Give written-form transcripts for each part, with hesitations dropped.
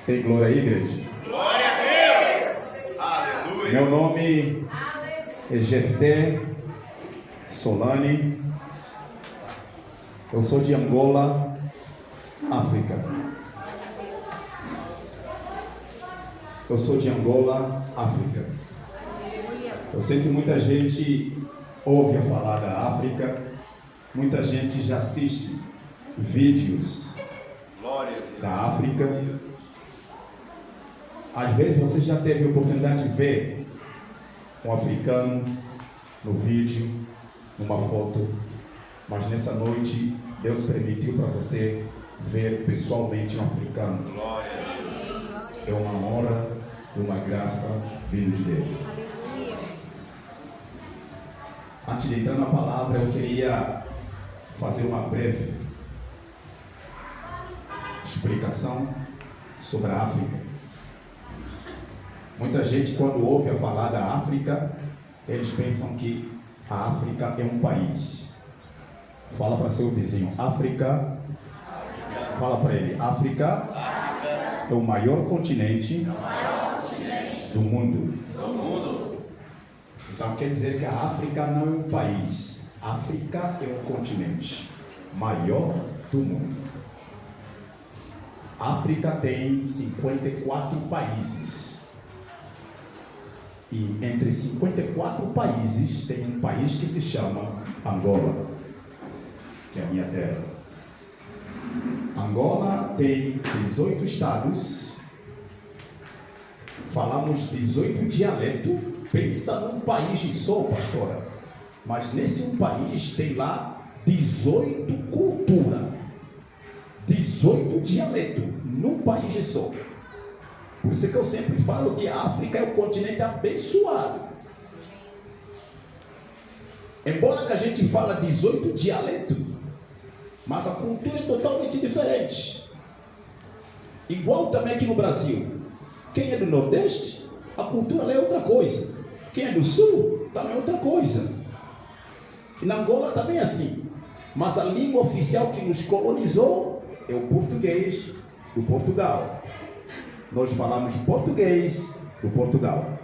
Tem glória aí, igreja? Glória a Deus! Aleluia! Meu nome é Jefté Solani. Eu sou de Angola, África. Eu sou de Angola, África. Eu sei que muita gente ouve falar da África, muita gente já assiste vídeos da África. Às vezes você já teve a oportunidade de ver um africano no vídeo, numa foto, mas nessa noite Deus permitiu para você ver pessoalmente um africano. É uma honra e uma graça vindo de Deus. Antes de entrar na palavra, eu queria fazer uma breve explicação sobre a África. Muita gente, quando ouve a falar da África, eles pensam que a África é um país. Fala para seu vizinho, África. Fala para ele, África é o maior continente do mundo. Então quer dizer que a África não é um país. África é um continente maior do mundo. A África tem 54 países. E entre 54 países tem um país que se chama Angola, que é a minha terra. Angola tem 18 estados, falamos 18 dialetos. Pensa num país de só, pastora, mas nesse um país tem lá 18 culturas, 18 dialetos, num país de só. Por isso que eu sempre falo que a África é um continente abençoado. Embora que a gente fala 18 dialetos, mas a cultura é totalmente diferente. Igual também aqui no Brasil. Quem é do Nordeste, a cultura é outra coisa. Quem é do Sul, também é outra coisa. E na Angola também é assim. Mas a língua oficial que nos colonizou é o português do Portugal. Nós falamos português do Portugal.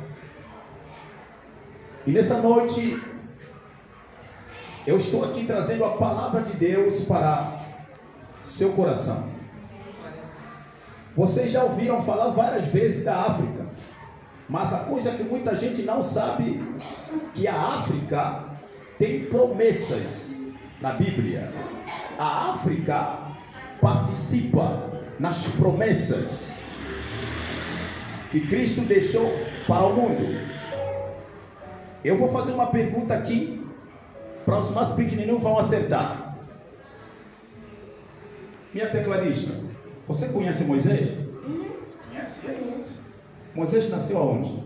E nessa noite, eu estou aqui trazendo a palavra de Deus para seu coração. Vocês já ouviram falar várias vezes da África, mas a coisa que muita gente não sabe, que a África tem promessas na Bíblia. A África participa nas promessas que Cristo deixou para o mundo. Eu vou fazer uma pergunta aqui, para os mais pequenininhos vão acertar. Minha tecladista, você conhece Moisés? Conhece? Conheço. Moisés nasceu aonde?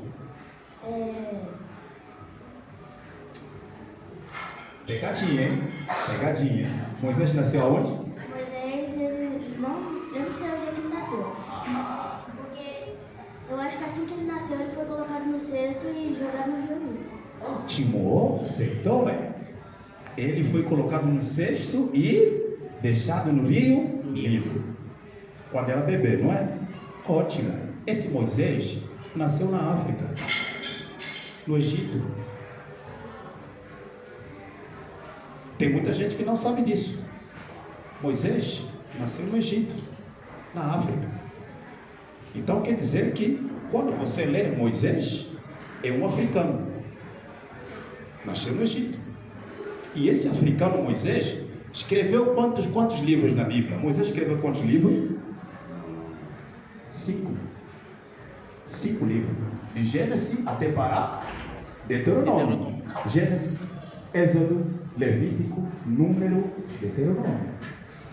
Pegadinha, hein? Pegadinha. Moisés nasceu aonde? Moisés, eu não sei onde ele nasceu. Porque eu acho que assim que ele nasceu, ele foi colocado no cesto e jogado no Rio Nilo. Timor, acertou, velho. Ele foi colocado no cesto e deixado no rio Nilo. Quando era bebê, não é? Ótimo. Esse Moisés nasceu na África, no Egito. Tem muita gente que não sabe disso. Moisés nasceu no Egito, na África. Então quer dizer que quando você lê Moisés, é um africano. Nasceu no Egito. E esse africano Moisés escreveu quantos livros na Bíblia? Moisés escreveu quantos livros? 5 livros. De Gênesis até para Deuteronômio. Gênesis, Êxodo, Levítico, Número, Deuteronômio.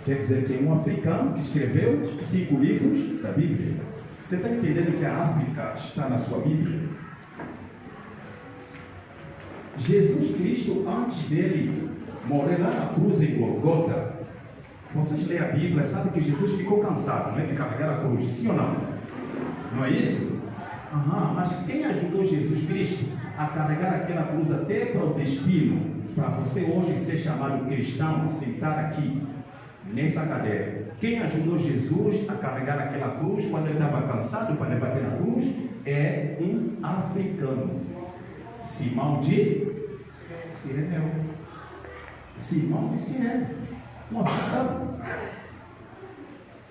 Quer dizer que é um africano que escreveu 5 livros da Bíblia. Você está entendendo que a África está na sua Bíblia? Jesus Cristo, antes dele morrer lá na cruz em Golgota, vocês leem a Bíblia, sabem que Jesus ficou cansado, não é, de carregar a cruz, sim ou não? Não é isso? Mas quem ajudou Jesus Cristo a carregar aquela cruz até para o destino, para você hoje ser chamado cristão, sentar aqui nessa cadeira? Quem ajudou Jesus a carregar aquela cruz quando ele estava cansado para levar aquela cruz é um africano, Simão de Cireneu. Simão de Cirene, um africano.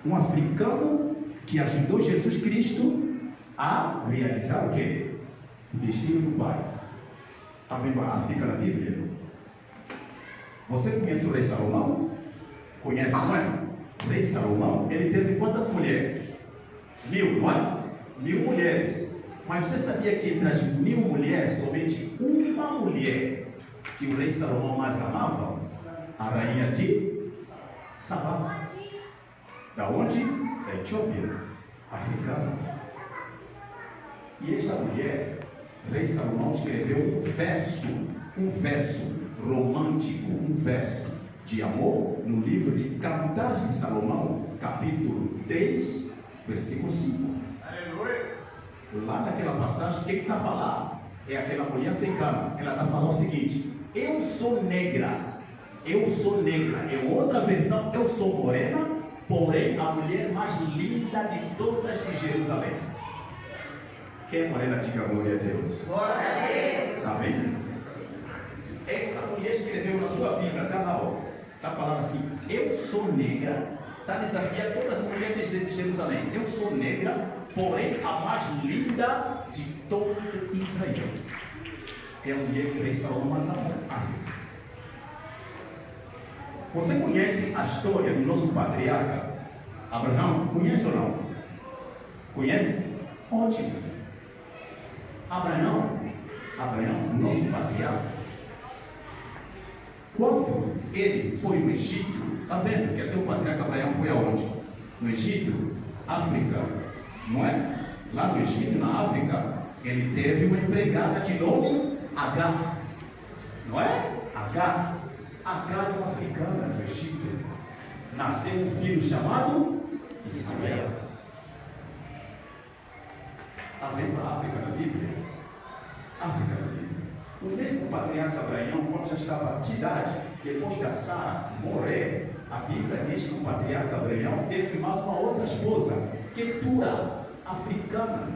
Um africano que ajudou Jesus Cristo a realizar o quê? O destino do Pai. Está vendo a África na Bíblia? Você conhece o rei Salomão? Conhece, não é? O rei Salomão, ele teve quantas mulheres? 1000, não é? 1000 mulheres. Mas você sabia que entre as 1000 mulheres, somente uma mulher que o rei Salomão mais amava? A rainha de Sabá. Da onde? Da Etiópia, africana. E esta mulher, o rei Salomão escreveu um verso romântico, um verso de amor, no livro de Cantares de Salomão, capítulo 3, versículo 5. Aleluia. Lá naquela passagem, quem está falando é aquela mulher africana. Ela está falando o seguinte: eu sou negra, eu sou negra. Em outra versão, eu sou morena, porém a mulher mais linda de todas de Jerusalém. Quem é morena, diga glória a Deus. Glória a Deus. Está bem? Essa mulher escreveu na sua Bíblia, está lá, ó. Está falando assim: eu sou negra. Está desafiando todas as mulheres de Jerusalém. Eu sou negra, porém a mais linda de todo Israel. É a mulher que o rei Salomão mais amou. Você conhece a história do nosso patriarca Abraão? Conhece ou não? Conhece? Ótimo. Abraão, nosso patriarca, quando ele foi no Egito, está vendo que até o patriarca Abraão foi aonde? No Egito, África, não é? Lá no Egito, na África, ele teve uma empregada de nome Agar, não é? Agar é uma africana no Egito. Nasceu um filho chamado Ismael. Está vendo a África na Bíblia? África na Bíblia. O mesmo patriarca Abraão, quando já estava de idade, depois da Sara morrer, a Bíblia diz que o patriarca Abraão teve mais uma outra esposa, Quetura, africana,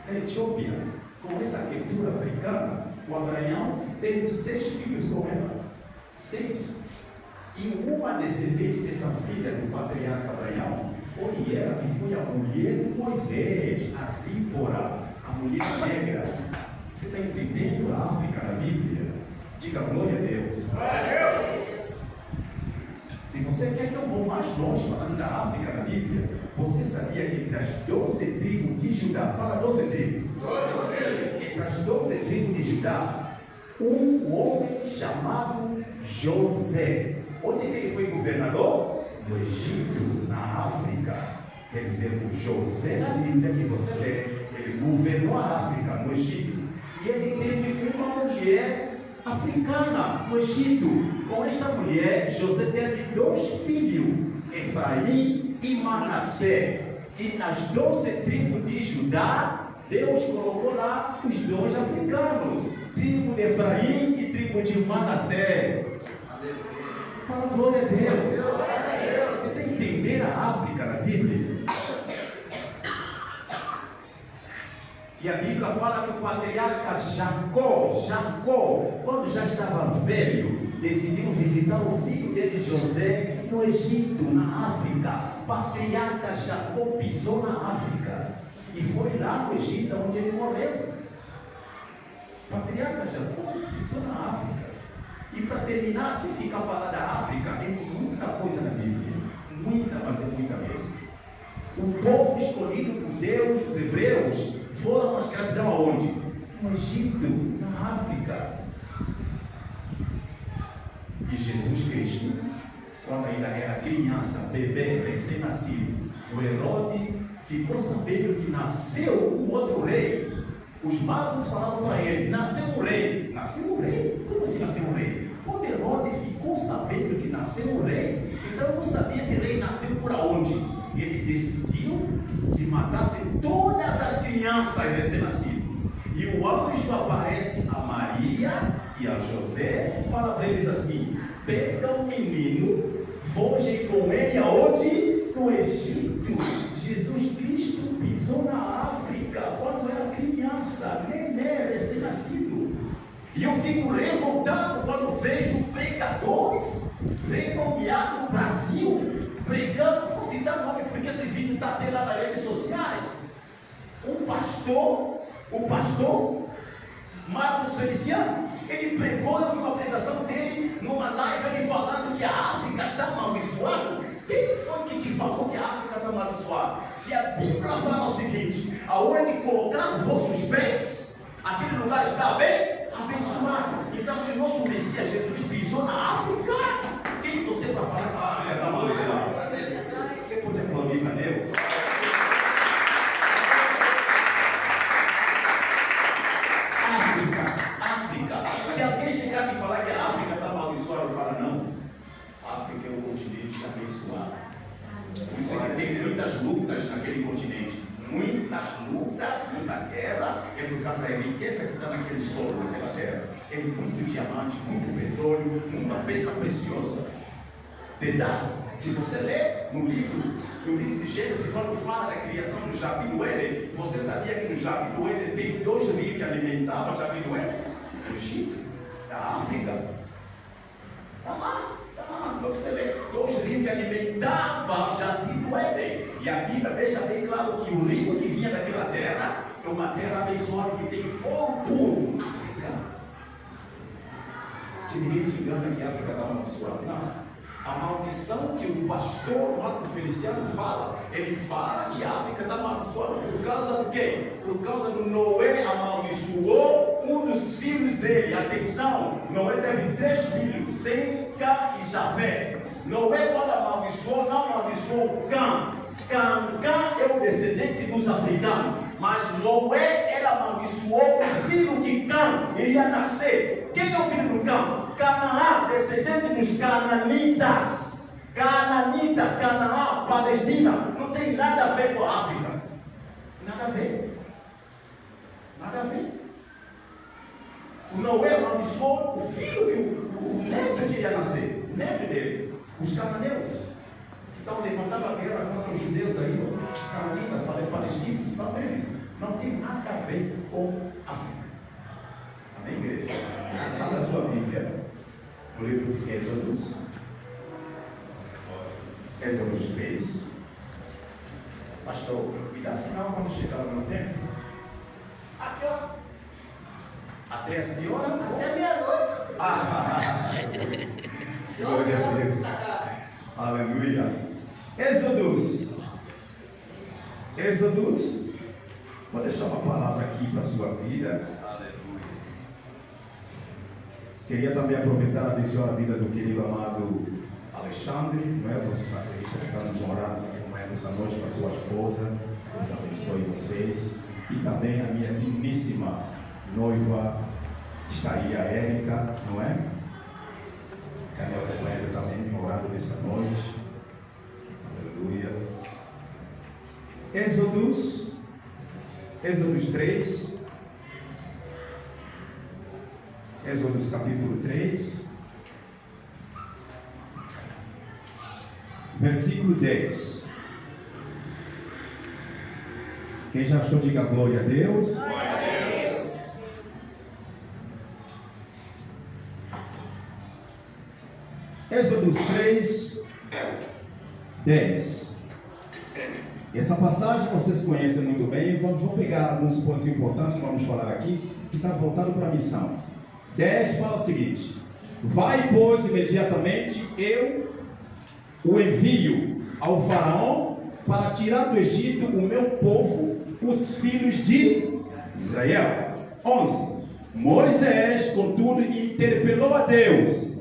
da Etiópia. Com essa Quetura africana, o Abraão teve 6 filhos com ela. 6. E uma descendente dessa filha do patriarca Abraão foi ela que foi a mulher de Moisés, a Zípora, a mulher negra. Você está entendendo a África na Bíblia? Diga glória a Deus. Glória a Deus. Se você quer que eu vou mais longe falando da África na Bíblia, você sabia que entre as 12 tribos de Judá, fala 12 tribos. 12 tribos. Entre as 12 tribos de Judá, um homem chamado José. Onde que ele foi governador? No Egito, na África. Quer dizer, o José na Bíblia que você lê, ele governou a África, no Egito. E ele teve uma mulher africana no Egito. Com esta mulher, José teve 2 filhos, Efraim e Manassés. E nas 12 tribos de Judá, Deus colocou lá os 2 africanos, tribo de Efraim e tribo de Manassés. Fala glória a Deus. Você tem que entender a África na Bíblia. E a Bíblia fala que o patriarca Jacó, quando já estava velho, decidiu visitar o filho dele José no Egito, na África. O patriarca Jacó pisou na África e foi lá no Egito onde ele morreu. O patriarca Jacó pisou na África. E para terminar, se ficar falando da África, tem muita coisa na Bíblia, muita, mas é muita mesmo. O povo escolhido por Deus, os hebreus, foram para a escravidão aonde? No Egito, na África. E Jesus Cristo, quando ainda era criança, bebê, recém-nascido, o Herodes ficou sabendo que nasceu um outro rei. Os magos falaram para ele: nasceu um rei. Nasceu um rei? Como assim nasceu um rei? Quando Herodes ficou sabendo que nasceu um rei, então não sabia se rei nasceu por aonde. Ele decidiu que matasse todas as crianças recém-nascidas. E o anjo aparece a Maria e a José, fala para eles assim: pega o menino, Fogem com ele aonde? No Egito. Jesus Cristo pisou na África quando era criança, neném, recém-nascido. E eu fico revoltado quando vejo pregadores renomeados no Brasil, pregando, vou citar nome porque esse vídeo está até lá nas redes sociais. O pastor Marcos Feliciano, ele pregou uma pregação dele numa live, ele falando que a África está amaldiçoada. Quem foi que te falou que a África está amaldiçoada? Se a Bíblia fala o seguinte: aonde colocar os vossos pés, aquele lugar está bem abençoado. Então, se nosso Messias Jesus pisou na África, quem você para falar que a África está amaldiçoada? Você pode aplaudir para Deus? África. Se alguém chegar e falar que a África está amaldiçoada, eu falo não. A África é um continente abençoado. Por isso é que tem muitas lutas naquele continente. Muitas lutas, muita guerra, é por causa da riqueza que está naquele solo, naquela terra. É muito diamante, muito petróleo, muita pedra preciosa. Verdade? Se você ler no livro de Gênesis, quando fala da criação do Jardim do Éden, você sabia que no Jardim do Éden tem 2 rios que alimentavam o Jardim do Éden? Do Egito, da África. Está lá. Quando você lê, 2 rios que alimentavam o Jardim do Éden. E a Bíblia deixa bem claro que o rio que vinha daquela terra é uma terra abençoada que tem ouro puro. África. Que ninguém te engana que a África está abençoada. Não. A maldição que o pastor Marcos Feliciano fala, ele fala que a África está amaldiçoada por causa de quem? Por causa do Noé amaldiçoou um dos filhos dele. Atenção, Noé teve 3 filhos, Sem, Cã e Jafé. Noé, quando amaldiçoou, não amaldiçoou Cã. Cã é o descendente dos africanos, mas Noé era amaldiçoou o filho de Cã, iria nascer. Quem é o filho do Cã? Canaã, descendente dos cananitas. Canaã, Palestina, não tem nada a ver com a África. Nada a ver. O Noé amaldiçoou o filho, o neto que iria nascer, o neto dele, os cananeus, que estão levantando a guerra contra os judeus aí, os cananitas, falei palestinos, são eles. Não tem nada a ver com a África. Amém, igreja? Abra a sua Bíblia, no livro de Êxodos 3. Pastor, me dá sinal quando chegar no meu tempo. Aqui, ó. Até essa que hora? Até meia-noite. Glória a Deus. Aleluia. Êxodos. Vou deixar uma palavra aqui para a sua vida. Queria também aproveitar e abençoar a vida do querido amado Alexandre, não é? Você que está nos honrando acompanhando essa noite com a sua esposa. Deus abençoe vocês. E também a minha digníssima noiva, está aí a Érica, não é? Daniel acompanhando também me orando nessa noite. Aleluia. Êxodos 3. Êxodos capítulo 3, versículo 10. Quem já achou, diga glória a Deus. Glória a Deus. Êxodos 3, 10. Essa passagem vocês conhecem muito bem. Vamos pegar alguns pontos importantes que vamos falar aqui, que está voltado para a missão. 10 fala o seguinte: vai, pois, imediatamente eu o envio ao faraó para tirar do Egito o meu povo, os filhos de Israel. 11. Moisés, contudo, interpelou a Deus: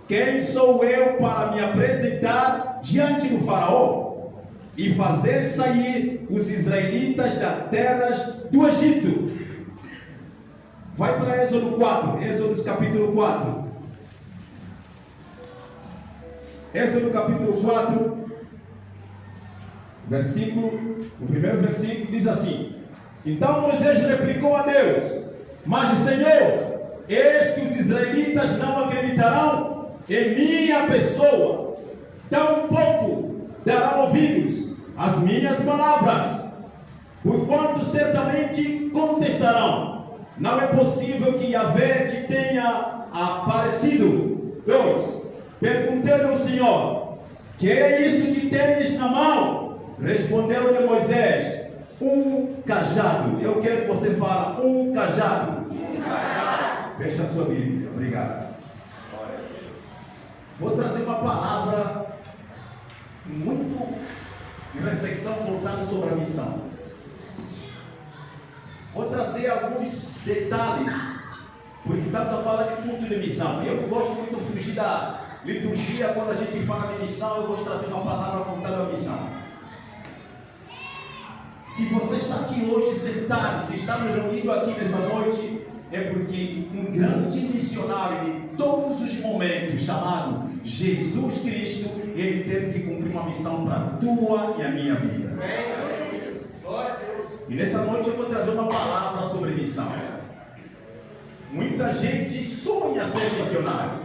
quem sou eu para me apresentar diante do faraó e fazer sair os israelitas das terras do Egito? Vai para Êxodo 4, Êxodo capítulo 4. Êxodo capítulo 4, o primeiro versículo diz assim: então Moisés replicou a Deus: mas Senhor, eis que os israelitas não acreditarão em minha pessoa, tampouco darão ouvidos às minhas palavras, porquanto certamente contestarão. Não é possível que Yahvé te tenha aparecido. 2. Perguntei-lhe ao Senhor: que é isso que tens na mão? Respondeu-lhe Moisés: um cajado. Eu quero que você fale um cajado. Fecha a sua Bíblia. Obrigado. Vou trazer uma palavra muito de reflexão voltada sobre a missão. Vou trazer alguns detalhes, porque tanto fala de culto de missão. Eu gosto muito de fugir da liturgia. Quando a gente fala de missão, eu gosto de trazer uma palavra voltada à missão. Se você está aqui hoje sentado, se estamos reunidos aqui nessa noite, é porque um grande missionário de todos os momentos, chamado Jesus Cristo, ele teve que cumprir uma missão para a tua e a minha vida. E nessa noite eu vou trazer uma palavra sobre missão. Muita gente sonha ser missionário,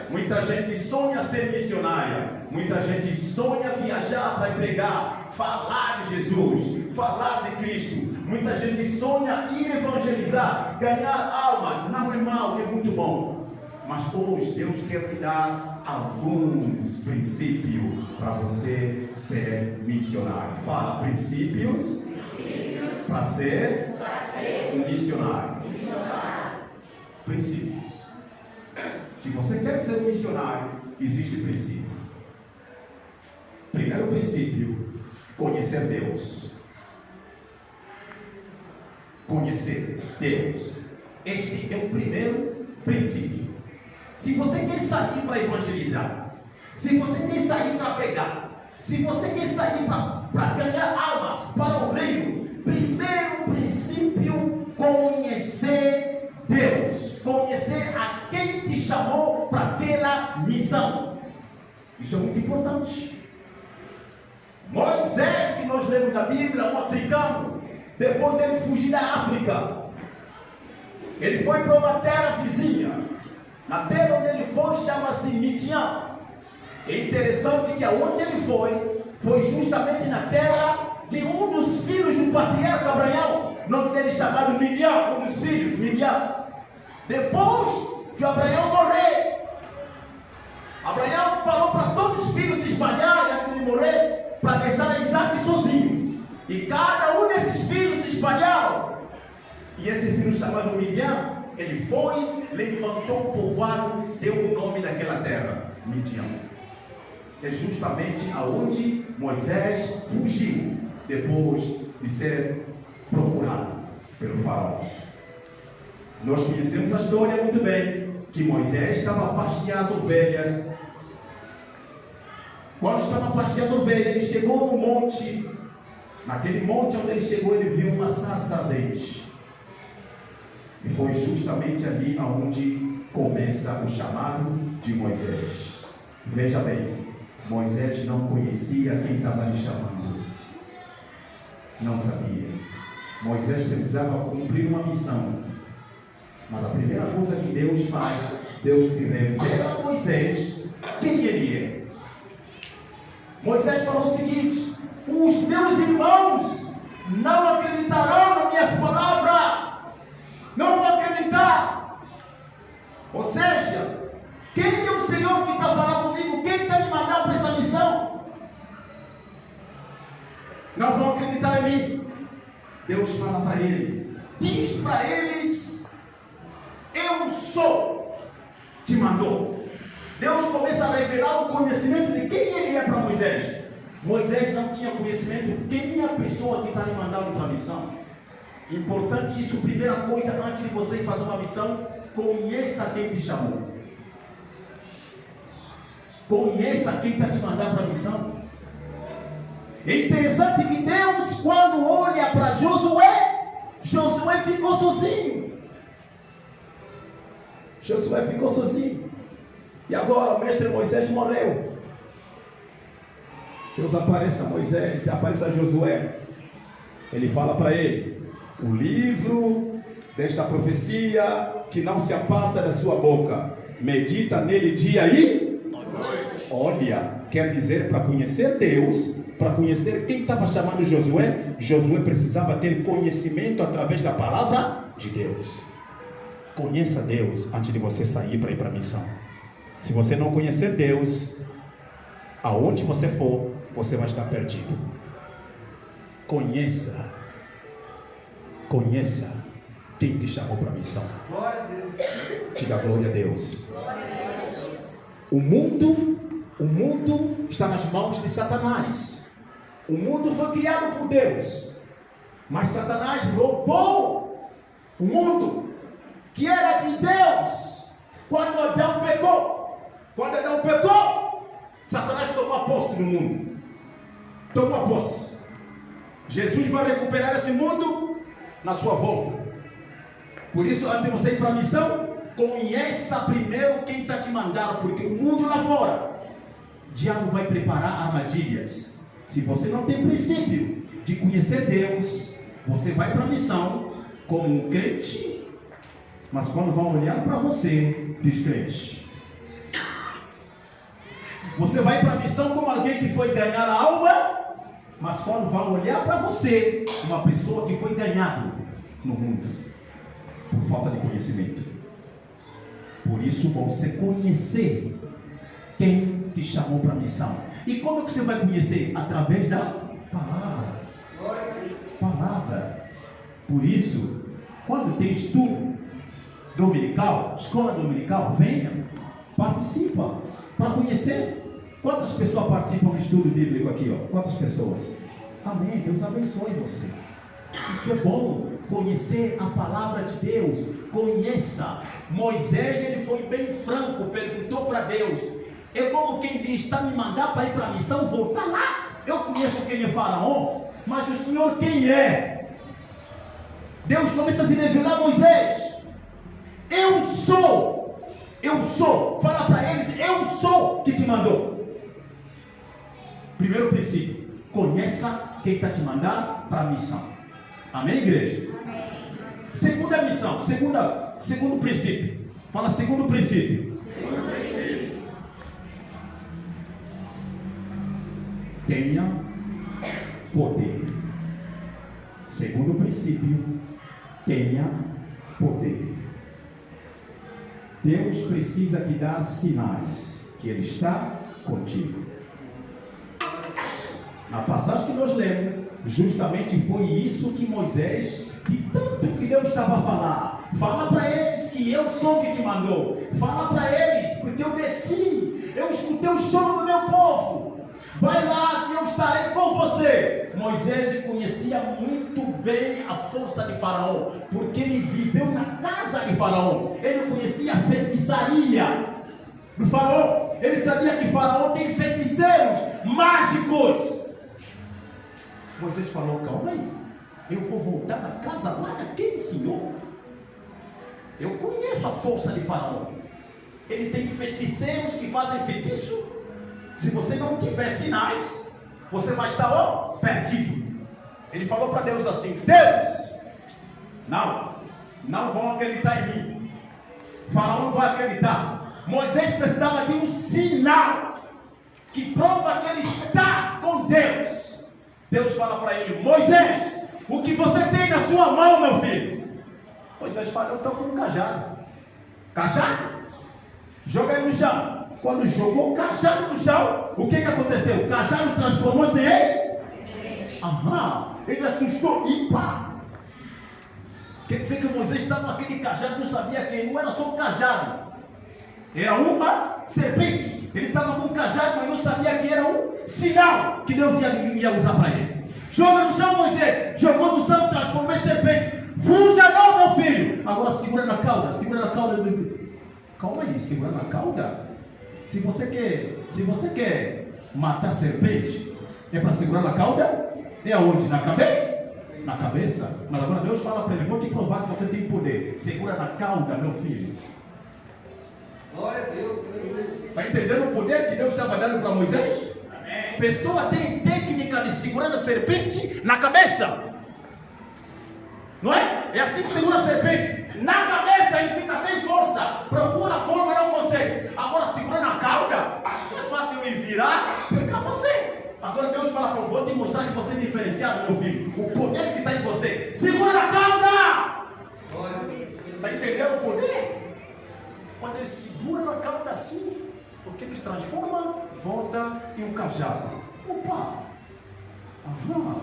muita gente sonha ser missionária, muita gente sonha viajar para pregar, falar de Jesus, falar de Cristo. Muita gente sonha ir evangelizar, ganhar almas. Não é mal, é muito bom. Mas hoje Deus quer te dar alguns princípios para você ser missionário. Fala, princípios para ser um missionário. Princípios. Se você quer ser um missionário, existe princípio. Primeiro princípio: conhecer Deus. Conhecer Deus. Este é o primeiro princípio. Se você quer sair para evangelizar, se você quer sair para pregar, se você quer sair para ganhar almas para o reino, primeiro princípio: conhecer Deus. Conhecer a quem te chamou para aquela missão. Isso é muito importante. Moisés, que nós lemos na Bíblia, um africano, depois dele fugir da África, ele foi para uma terra vizinha. Na terra onde ele foi chama-se Midian. É interessante que aonde ele foi justamente na terra de um dos filhos do patriarca Abraão. O nome dele chamado Midian, um dos filhos, Midian. Depois de Abraão morrer, Abraão falou para todos os filhos se espalharem antes de morrer, para deixar Isaac sozinho. E cada um desses filhos se espalharam. E esse filho chamado Midian, ele foi, levantou um povoado, deu o nome daquela terra, Midian. É justamente aonde Moisés fugiu, depois de ser procurado pelo faraó. Nós conhecemos a história muito bem, que Moisés estava a pastear as ovelhas. Quando estava a pastear as ovelhas, ele chegou no monte. Naquele monte onde ele chegou, ele viu uma sarça ardente. E foi justamente ali onde começa o chamado de Moisés. Veja bem, Moisés não conhecia quem estava lhe chamando. Não sabia. Moisés precisava cumprir uma missão. Mas a primeira coisa que Deus faz, Deus se revela a Moisés quem ele é. Moisés falou o seguinte: os meus irmãos não acreditarão nas minhas palavras. Não vão acreditar. Ou seja, quem é o Senhor que está falando comigo? Quem está me mandando para essa missão? Não vão acreditar em mim. Deus fala para ele: diz para eles: eu sou, te mandou. Deus começa a revelar o conhecimento de quem ele é para Moisés. Moisés não tinha conhecimento de quem é a pessoa que está lhe mandando para a missão. Importante isso, primeira coisa, antes de você fazer uma missão, conheça quem te chamou. Conheça quem está te mandando para a missão. É interessante que Deus, quando olha para Josué ficou sozinho. Josué ficou sozinho. E agora o mestre Moisés morreu. Deus aparece a Moisés, aparece a Josué. Ele fala para ele: o livro desta profecia que não se aparta da sua boca, medita nele dia e noite. Olha, quer dizer, para conhecer Deus, para conhecer quem estava chamando Josué, Josué precisava ter conhecimento através da palavra de Deus. Conheça Deus antes de você sair para ir para a missão. Se você não conhecer Deus, aonde você for, você vai estar perdido. Conheça quem te chamou para a missão. Diga glória a Deus. O mundo está nas mãos de Satanás. O mundo foi criado por Deus, mas Satanás roubou o mundo que era de Deus quando Adão pecou. Quando Adão pecou, Satanás tomou a posse do mundo. Tomou a posse. Jesus vai recuperar esse mundo na sua volta. Por isso, antes de você ir para a missão, conheça primeiro quem está te mandando, porque o mundo lá fora, o diabo vai preparar armadilhas. Se você não tem princípio de conhecer Deus, você vai para a missão como um crente, mas quando vão olhar para você, descrente. Você vai para a missão como alguém que foi ganhar a alma, mas quando vão olhar para você, uma pessoa que foi ganhado no mundo, por falta de conhecimento. Por isso, você conhecer quem te chamou para a missão. E como é que você vai conhecer? Através da palavra. Palavra. Por isso, quando tem estudo dominical, escola dominical, venha, participa, para conhecer. Quantas pessoas participam do estudo bíblico aqui? Ó? Quantas pessoas? Amém. Deus abençoe você. Isso é bom, conhecer a palavra de Deus. Conheça. Moisés, ele foi bem franco, perguntou para Deus: é como quem diz, está me mandando para ir para a missão, voltar lá? Eu conheço quem é Faraó, mas o Senhor quem é? Deus começa a se revelar a Moisés. Eu sou, fala para eles, eu sou que te mandou. Primeiro princípio, conheça quem está te mandando para a missão. Amém, igreja? Amém. Segunda missão, segundo princípio. Fala segundo princípio. Segundo princípio. Tenha poder. Segundo princípio, tenha poder. Deus precisa te dar sinais que Ele está contigo. Na passagem que nós lemos, justamente foi isso que Moisés, de tanto que Deus estava a falar, fala para eles que eu sou que te mandou, fala para eles, porque eu desci, eu escutei o choro do meu povo, vai lá que eu estarei com você. Moisés conhecia muito bem a força de Faraó, porque ele viveu na casa de Faraó, ele conhecia a feitiçaria do Faraó, ele sabia que Faraó tem feiticeiros mágicos. Moisés falou: calma aí, eu vou voltar na casa lá daquele senhor. Eu conheço a força de Faraó, ele tem feiticeiros que fazem feitiço. Se você não tiver sinais, você vai estar perdido. Ele falou para Deus assim: Deus, não vão acreditar em mim, Faraó não vai acreditar. Moisés precisava de um sinal que prova que ele está com Deus. Deus fala para ele: Moisés, o que você tem na sua mão, meu filho? Moisés fala: eu estou com um cajado. Cajado? Joga ele no chão. Quando jogou o cajado no chão, o que aconteceu? O cajado transformou-se em... ele assustou e pá! Quer dizer que Moisés estava com aquele cajado, não sabia que não era só um cajado, era uma serpente. Ele estava com um cajado, mas não sabia que era um sinal que Deus ia usar para ele. Joga no chão, Moisés. Jogou no chão, transformou em serpente. Fuja não, meu filho. Agora segura na cauda. Calma aí, segura na cauda. Se você quer matar serpente, é para segurar na cauda? É aonde? Na cabeça? Mas agora Deus fala para ele: vou te provar que você tem poder. Segura na cauda, meu filho. Glória a Deus. Está entendendo o poder que Deus estava dando para Moisés? Amém. Pessoa tem técnica de segurar a serpente na cabeça. Não é? É assim que segura a serpente. Na cabeça ele fica sem força. Procura a forma e não consegue. Agora segura na cauda. É fácil irá pegar você. Agora Deus fala para eu vou te mostrar que você é diferenciado, meu filho. O poder que está em você. Segura a cauda! Está entendendo o poder? Quando ele segura na cauda assim, o que ele transforma? Volta em um cajado. Opa! Aham.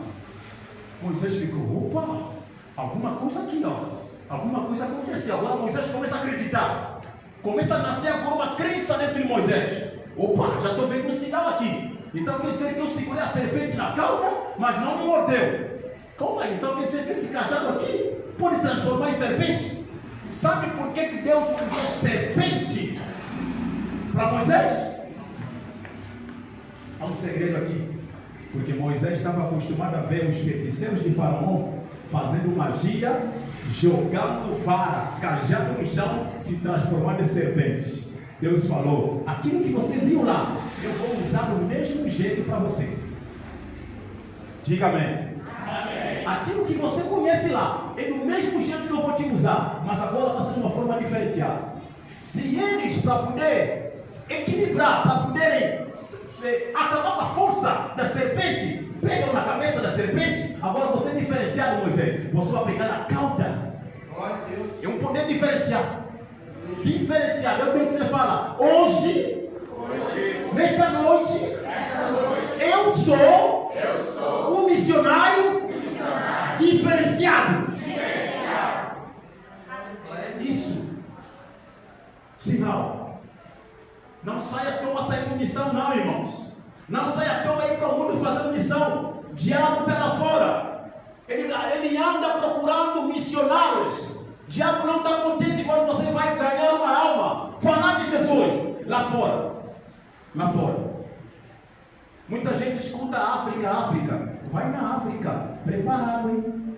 Moisés ficou, opa! Alguma coisa aqui, ó. Alguma coisa aconteceu. Agora Moisés começa a acreditar. Começa a nascer agora uma crença dentro de Moisés. Opa, já estou vendo um sinal aqui. Então quer dizer que eu segurei a serpente na cauda, mas não me mordeu. Calma aí, então quer dizer que esse cajado aqui pode transformar em serpente? Sabe por que Deus usou serpente para Moisés? Há um segredo aqui. Porque Moisés estava acostumado a ver os feiticeiros de Faraó fazendo magia, jogando vara, cajado no chão, se transformando em serpente. Deus falou, aquilo que você viu lá, eu vou usar do mesmo jeito para você. Diga amém. Amém. Aquilo que você conhece lá, é do mesmo jeito que eu vou te usar, mas agora vai ser de uma forma diferenciada. Se eles, para poder equilibrar, para poderem acabar com a força da serpente, pegam na cabeça da serpente, agora você é diferenciado, Moisés. Você vai pegar na cauda. É um poder diferenciado. Diferenciado, é o que você fala. Hoje, nesta noite, eu sou um missionário diferenciado. Isso. Sinal. Não saia à toa saindo missão, não, irmãos. Não saia à toa ir para o mundo fazendo missão. O diabo está lá fora. Ele anda procurando missionários. O diabo não está contente quando você vai ganhar uma alma. Falar de Jesus lá fora. Lá fora. Muita gente escuta África. Vai na África. Preparado, hein?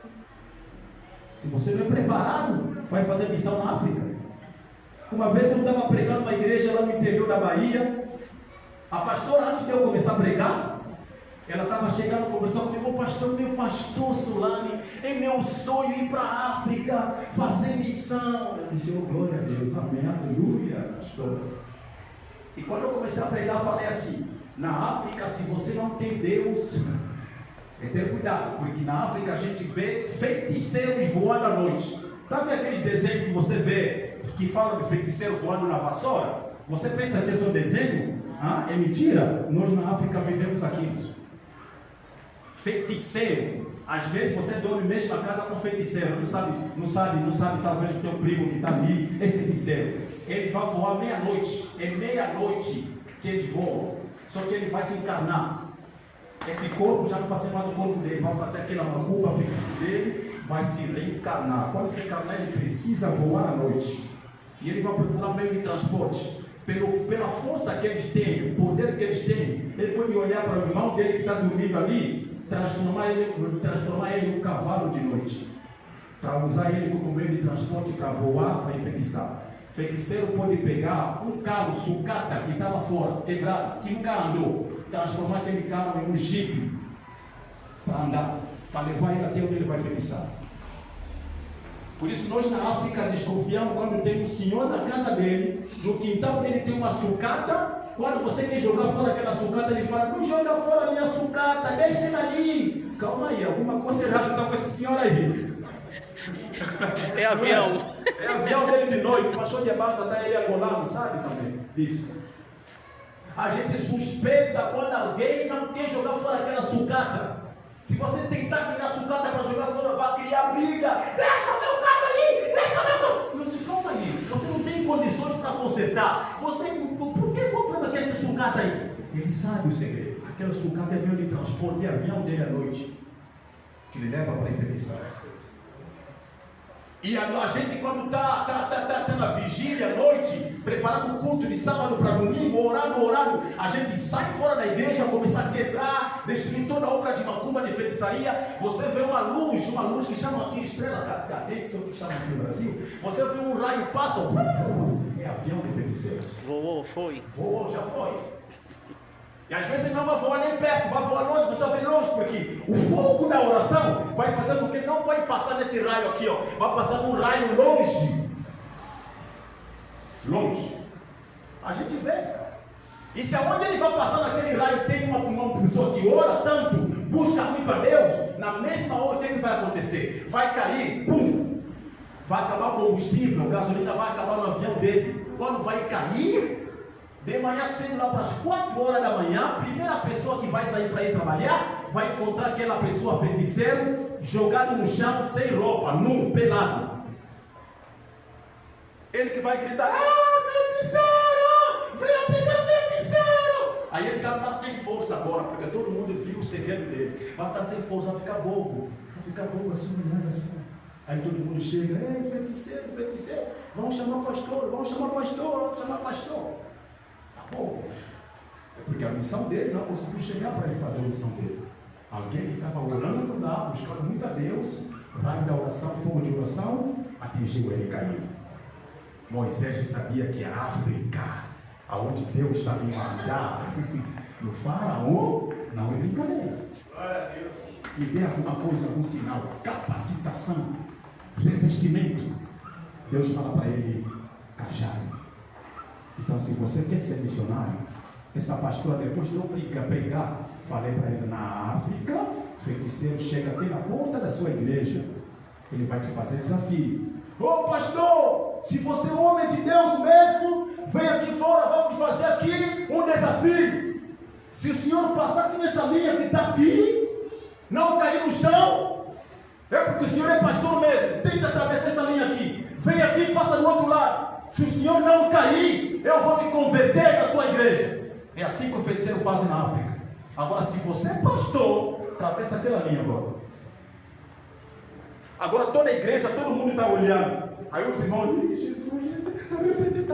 Se você não é preparado, vai fazer missão na África. Uma vez eu estava pregando uma igreja lá no interior da Bahia. A pastora, antes de eu começar a pregar, ela estava chegando, conversando comigo, meu pastor Solane, é meu sonho ir para a África, fazer missão. Eu disse, oh, glória a Deus, amém, aleluia, pastor. E quando eu comecei a pregar, falei assim, na África, se você não tem Deus, ter cuidado, porque na África a gente vê feiticeiros voando à noite. Está vendo aqueles desenhos que você vê, que falam de feiticeiro voando na vassoura? Você pensa que esse é um desenho? É mentira? Nós na África vivemos aquilo. Feiticeiro. Às vezes você dorme mesmo na casa com feiticeiro. Não sabe talvez o teu primo que está ali é feiticeiro. Ele vai voar meia-noite. É meia-noite que ele voa. Só que ele vai se encarnar. Esse corpo já não vai ser mais o corpo dele. Vai fazer aquela macumba feitiço dele. Vai se reencarnar. Quando se encarnar, ele precisa voar à noite. E ele vai procurar meio de transporte. Pela força que eles têm, o poder que eles têm, ele pode olhar para o irmão dele que está dormindo ali, transformar ele em um cavalo de noite, para usar ele como meio de transporte para voar, para enfeitiçar. Feiticeiro pode pegar um carro sucata que estava fora, quebrado, que nunca andou, transformar aquele carro em um jipe para andar, para levar ele até onde ele vai enfeitiçar. Por isso nós na África desconfiamos quando tem um senhor na casa dele, no quintal dele tem uma sucata. Quando você quer jogar fora aquela sucata, ele fala, não joga fora a minha sucata, deixa ela ali. Calma aí, alguma coisa errada está com essa senhora aí. É avião. É avião dele de noite, passou de base até ele agolado, sabe também? Isso. A gente suspeita quando alguém não quer jogar fora aquela sucata. Se você tentar tirar a sucata para jogar fora, vai criar briga. Deixa o meu carro aí, deixa o meu carro. Não se calma aí, você não tem condições para consertar. Por que qual o problema que é essa sucata aí? Ele sabe o segredo. Aquela sucata é meio de transporte e avião dele à noite, que ele leva para enfeitiçar. E a gente quando está na vigília à noite, preparando o culto de sábado para domingo, orando, a gente sai fora da igreja, começar a quebrar, destruir toda a obra de macumba, de feitiçaria. Você vê uma luz que chamam aqui estrela cadente, que chamam aqui no Brasil. Você vê um raio passa, é avião de feiticeiros. Voou, já foi. E às vezes ele não vai voar nem perto, vai voar longe, você vai ver longe, porque o fogo da oração vai fazer com que ele não pode passar nesse raio aqui, ó. Vai passar num raio longe. A gente vê. E se aonde ele vai passar naquele raio tem uma pessoa que ora tanto, busca muito a Deus, na mesma hora o que vai acontecer? Vai cair, pum! Vai acabar o combustível, a gasolina vai acabar no avião dele. Quando vai cair, de manhã cedo, lá para as 4 horas da manhã, a primeira pessoa que vai sair para ir trabalhar, vai encontrar aquela pessoa feiticeiro, jogado no chão, sem roupa, nu, pelado. Ele que vai gritar, feiticeiro, venha pegar feiticeiro. Aí ele está sem força agora, porque todo mundo viu o segredo dele. Vai estar sem força, vai ficar bobo assim, olhando assim. Aí todo mundo chega, ei, feiticeiro, feiticeiro, vamos chamar o pastor, vamos chamar o pastor, vamos chamar o pastor. Tá bom. É porque a missão dele não conseguiu chegar para ele fazer a missão dele. Alguém que estava orando lá, buscando muito a Deus, o raio da oração, fogo de oração, atingiu ele e caiu. Moisés sabia que a África, aonde Deus estava em mandar, no faraó, não é brincadeira. Glória a Deus. Me dê alguma coisa, algum sinal, capacitação, revestimento. Deus fala para ele, cajado. Então, se você quer ser missionário, essa pastora, depois de eu pregar, falei para ele, na África, o feiticeiro chega até na porta da sua igreja, ele vai te fazer desafio. Ô pastor, se você é homem de Deus mesmo, vem aqui fora, vamos fazer aqui um desafio. Se o senhor passar aqui nessa linha que está aqui, não cair no chão, é porque o senhor é pastor mesmo. Tenta atravessar essa linha aqui, vem aqui e passa do outro lado. Se o senhor não cair, eu vou me converter na sua igreja. É assim que o feiticeiro faz na África. Agora, se você é pastor, atravessa aquela linha agora. Agora toda a igreja, todo mundo está olhando. Aí os irmãos dizem, Jesus, está repreendido.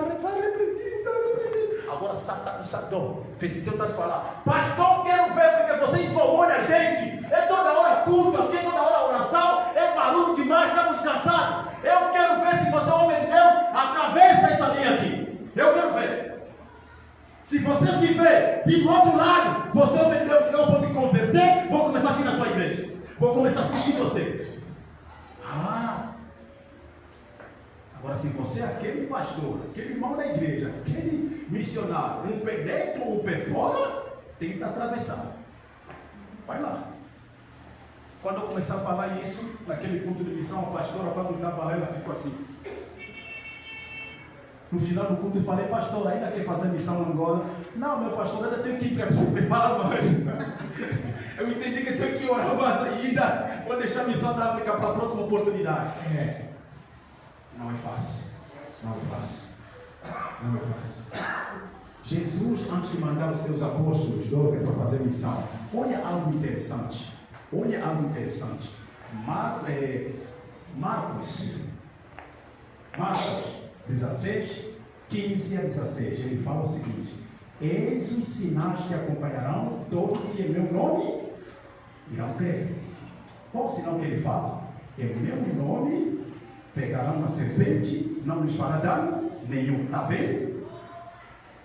Agora o feiticeiro está te falar, pastor, quero ver, porque você incomoda a gente. É toda hora culto, aqui é toda hora oração, é barulho demais, estamos cansados. Eu quero ver se você é homem de Deus, atravessa essa linha aqui. Eu quero ver. Se você vir do outro lado, você é homem de Deus, eu vou me converter, vou começar a vir na sua igreja. Vou começar a seguir você. Agora, se você é aquele pastor, aquele irmão da igreja, aquele missionário, um pé dentro, um pé fora, tem que atravessar. Vai lá. Quando eu começar a falar isso, naquele culto de missão, a pastora, quando estava lá, ela ficou assim. No final do culto eu falei, pastor, ainda quer fazer missão em Angola? Não, meu pastor, ainda tenho que ir preparar mais. Eu entendi que tenho que orar mais ainda. Vou deixar a missão da África para a próxima oportunidade. Não é fácil. Não é fácil. Não é fácil. Jesus, antes de mandar os seus apóstolos 12 para fazer missão, olha algo interessante. Olha algo interessante. Marcos 17, 15 a 16. Ele fala o seguinte: eis os sinais que acompanharão todos que em meu nome irão crer. Qual o sinal que ele fala? Em meu nome pegarão uma serpente, não lhes fará dano nenhum. Está vendo?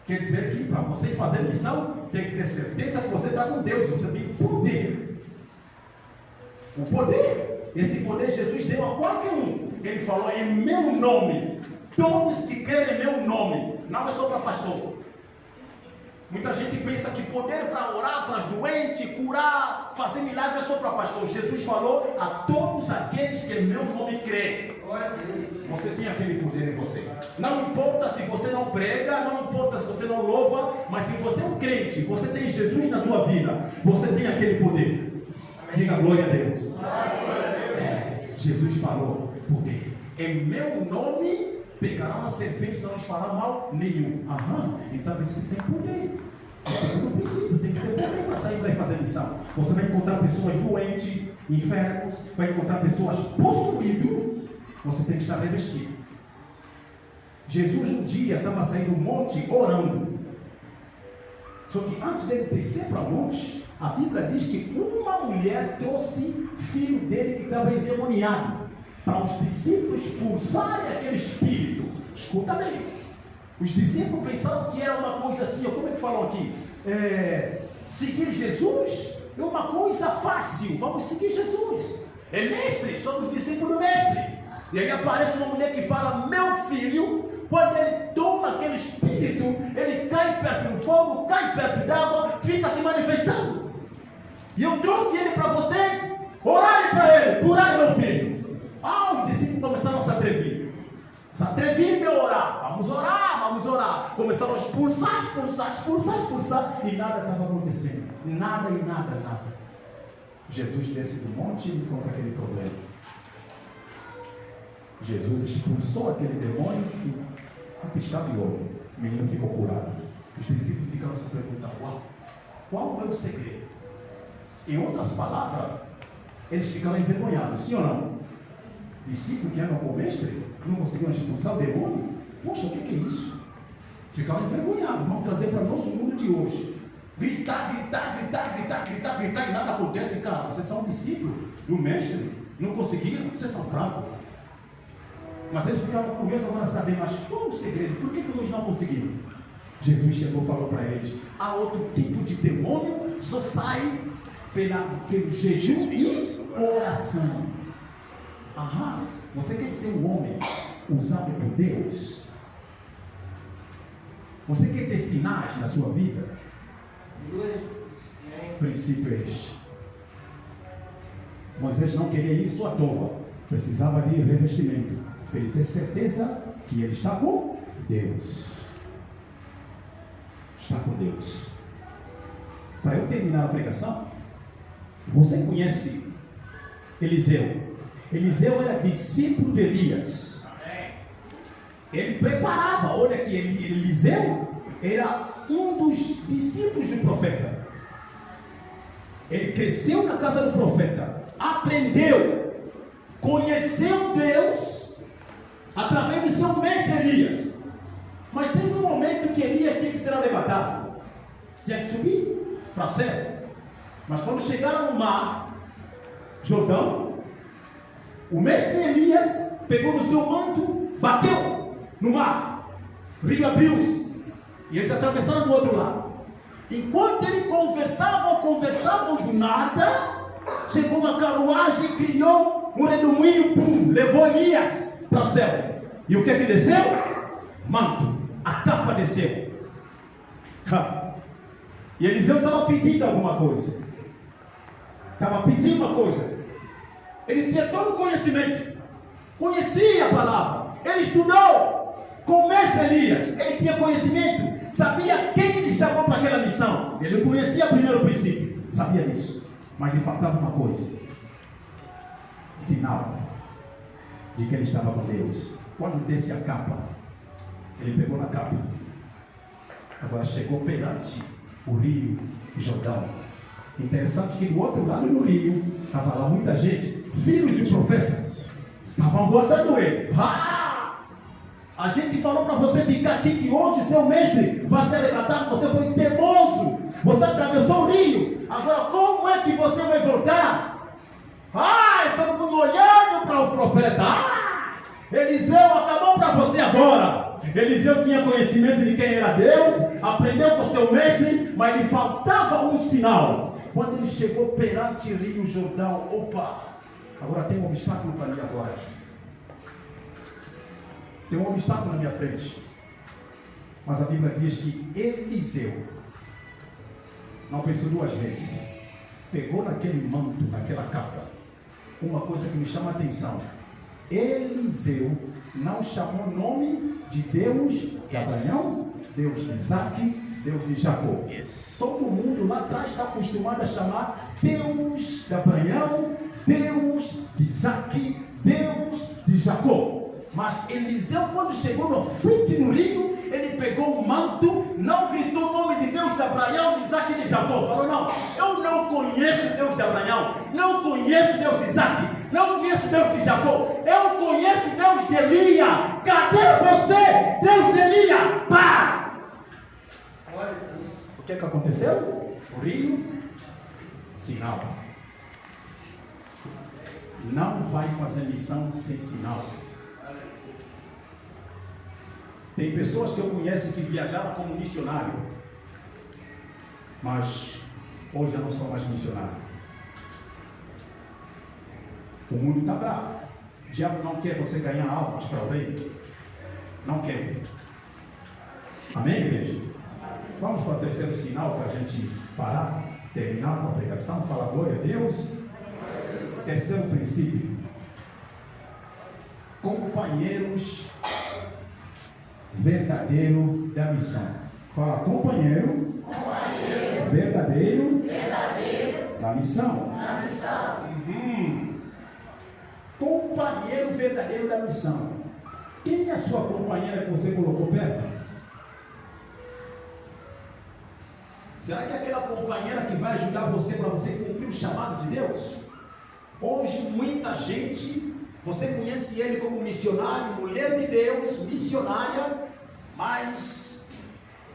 Quer dizer que para você fazer missão, tem que ter certeza que você está com Deus. Você tem poder. O poder, esse poder Jesus deu a qualquer um. Ele falou em meu nome. Todos que creem em meu nome. Não é só para pastor. Muita gente pensa que poder para orar para os doentes, curar, fazer milagre é só para pastor. Jesus falou a todos aqueles que em meu nome creem. Você tem aquele poder em você. Não importa se você não prega, não importa se você não louva, mas se você é um crente, você tem Jesus na sua vida, você tem aquele poder. Diga glória a Deus. Jesus falou poder. Em meu nome pegará uma serpente, não lhes fará mal nenhum. Então isso tem poder. Segundo princípio, tem que ter poder para sair para fazer missão. Você vai encontrar pessoas doentes, enfermos, vai encontrar pessoas possuídas. Você tem que estar revestido. Jesus um dia estava saindo do monte orando. Só que antes dele descer para o monte, a Bíblia diz que uma mulher trouxe filho dele que estava endemoniado, para os discípulos expulsarem aquele espírito. Escuta bem. Os discípulos pensaram que era uma coisa assim, como é que falam aqui? Seguir Jesus é uma coisa fácil. Vamos seguir Jesus. É mestre, somos discípulos do mestre. E aí aparece uma mulher que fala, meu filho, quando ele toma aquele espírito espírito, ele cai perto do fogo, cai perto d'água, fica se manifestando. E eu trouxe ele para vocês, orarem para ele, curar meu filho. Os discípulos começaram a se atrever. Se atreviam a orar. Vamos orar, vamos orar. Começaram a expulsar, e nada estava acontecendo. Nada. Jesus desce do monte e encontra aquele problema. Jesus expulsou aquele demônio e a piscar de olho. O menino ficou curado. Os discípulos ficaram se perguntando: uau, qual é o segredo? Em outras palavras, eles ficaram envergonhados, sim ou não? Discípulos que andam com o mestre não conseguiram expulsar o demônio? Poxa, o que é isso? Ficaram envergonhados. Vamos trazer para o nosso mundo de hoje. Gritar, e nada acontece. Cara, vocês são discípulos do mestre, não conseguiram, vocês são fracos. Mas eles ficaram curiosos agora saber, mas qual é o segredo? Por que nós não conseguimos? Jesus chegou e falou para eles: há outro tipo de demônio, só sai pelo jejum e oração. Você quer ser um homem usado por Deus? Você quer ter sinais na sua vida? O princípio é este. Moisés não queria isso à toa. Precisava de revestimento, para ele ter certeza que ele está com Deus. Está com Deus. Para eu terminar a pregação, você conhece Eliseu? Eliseu era discípulo de Elias. Ele preparava, olha que Eliseu era um dos discípulos do profeta. Ele cresceu na casa do profeta, aprendeu, conheceu Deus através do seu mestre Elias. Mas teve um momento que Elias tinha que ser arrebatado, tinha que subir para o céu. Mas quando chegaram no mar Jordão, o mestre Elias pegou no seu manto, bateu no mar, o rio abriu-se e eles atravessaram do outro lado. Enquanto ele conversavam do nada, chegou uma carruagem, criou um redemoinho, levou Elias para o céu. E o que desceu? Manto, a capa desceu. E Eliseu estava pedindo alguma coisa. Estava pedindo uma coisa. Ele tinha todo o conhecimento, conhecia a palavra, ele estudou com o mestre Elias, ele tinha conhecimento, sabia quem lhe chamou para aquela missão. Ele conhecia o primeiro princípio, sabia disso, mas lhe faltava uma coisa: sinal de que ele estava com Deus. Quando desce a capa, ele pegou na capa, agora chegou perante o rio Jordão. Interessante que do outro lado do rio estava lá muita gente, filhos de profetas, estavam guardando ele. A gente falou para você ficar aqui, que hoje seu mestre vai ser arrebatado. Você foi teimoso, você atravessou o rio, agora como é que você vai voltar? Todo mundo olhando para o profeta. Eliseu acabou para você agora. Eliseu tinha conhecimento de quem era Deus, aprendeu com seu mestre, mas lhe faltava um sinal. Quando ele chegou perante o rio Jordão, agora tem um obstáculo para mim agora. Tem um obstáculo na minha frente. Mas a Bíblia diz que Eliseu não pensou duas vezes. Pegou naquele manto, naquela capa. Uma coisa que me chama a atenção: Eliseu não chamou o nome de Deus de Abraão, Deus de Isaac, Deus de Jacó. Todo mundo lá atrás está acostumado a chamar Deus de Abraão, Deus de Isaac, Deus de Jacó. Mas Eliseu, quando chegou na frente do rio, ele pegou o manto, não gritou o nome de Deus de Abraão, de Isaac e de Jacó. Falou: não, eu não conheço Deus de Abraão, não conheço Deus de Isaac, não conheço Deus de Jacó, eu conheço Deus de Elias. Cadê você, Deus de Elias? Pá! O que aconteceu? O rio, sinal. Não vai fazer lição sem sinal. Tem pessoas que eu conheço que viajaram como missionário, mas hoje já não são mais missionários. O mundo está bravo. O diabo não quer você ganhar almas para o reino. Não quer. Amém, igreja? Vamos para o terceiro sinal para a gente parar, terminar com a pregação. Fala glória a Deus. Terceiro princípio: companheiros verdadeiro da missão. Fala, companheiro verdadeiro da missão. Companheiro verdadeiro da missão. Quem é a sua companheira que você colocou perto? Será que é aquela companheira que vai ajudar você para você cumprir o chamado de Deus? Hoje muita gente, você conhece ele como missionário, mulher de Deus, missionária, mas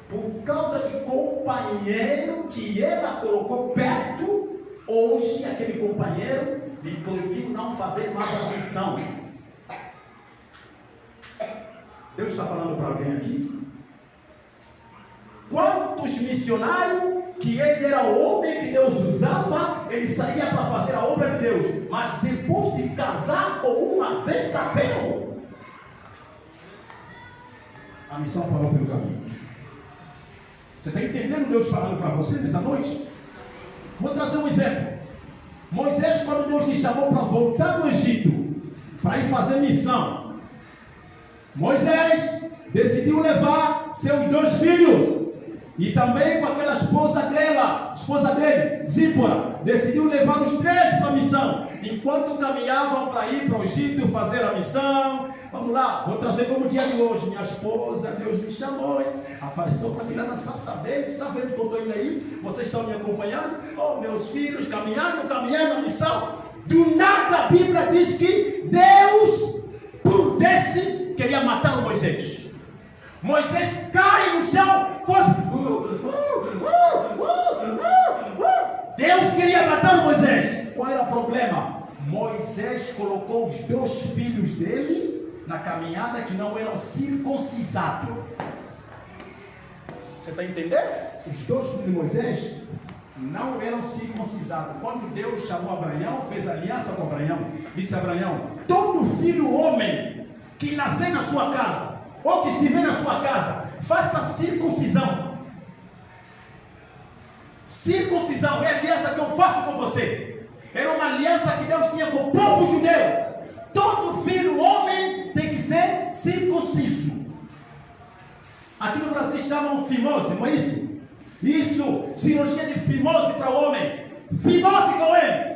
por causa de companheiro que ela colocou perto, hoje aquele companheiro lhe proibiu não fazer mais a missão. Deus está falando para alguém aqui? Quantos missionários que ele era o homem que Deus usava, ele saía para fazer a obra de Deus, mas depois de casar com uma Jezabel, a missão parou pelo caminho. Você está entendendo Deus falando para você nessa noite? Vou trazer um exemplo. Moisés, quando Deus lhe chamou para voltar do Egito, para ir fazer missão, Moisés decidiu levar seus 2 filhos, e também com aquela esposa dele, Zípora, decidiu levar os 3 para a missão. Enquanto caminhavam para ir para o Egito fazer a missão, vamos lá, vou trazer como o dia de hoje. Minha esposa, Deus me chamou, apareceu para mim lá na Sarça Verde. Está vendo que eu estou indo aí? Vocês estão me acompanhando? Oh, meus filhos, caminhando na missão. Do nada a Bíblia diz que Deus, por desse, queria matar o Moisés. Moisés cai no chão, Deus queria matar o Moisés. Qual era o problema? Moisés colocou os 2 filhos dele na caminhada que não eram circuncisados. Você está entendendo? Os 2 filhos de Moisés não eram circuncisados. Quando Deus chamou Abraão, fez aliança com Abraão, disse a Abraão: todo filho homem que nascer na sua casa, ou que estiver na sua casa, faça circuncisão. Circuncisão é a aliança que eu faço com você. Era uma aliança que Deus tinha com o povo judeu. Todo filho homem tem que ser circunciso. Aqui no Brasil chamam fimose, não é isso? Isso, cirurgia de fimose para o homem. Fimose com ele.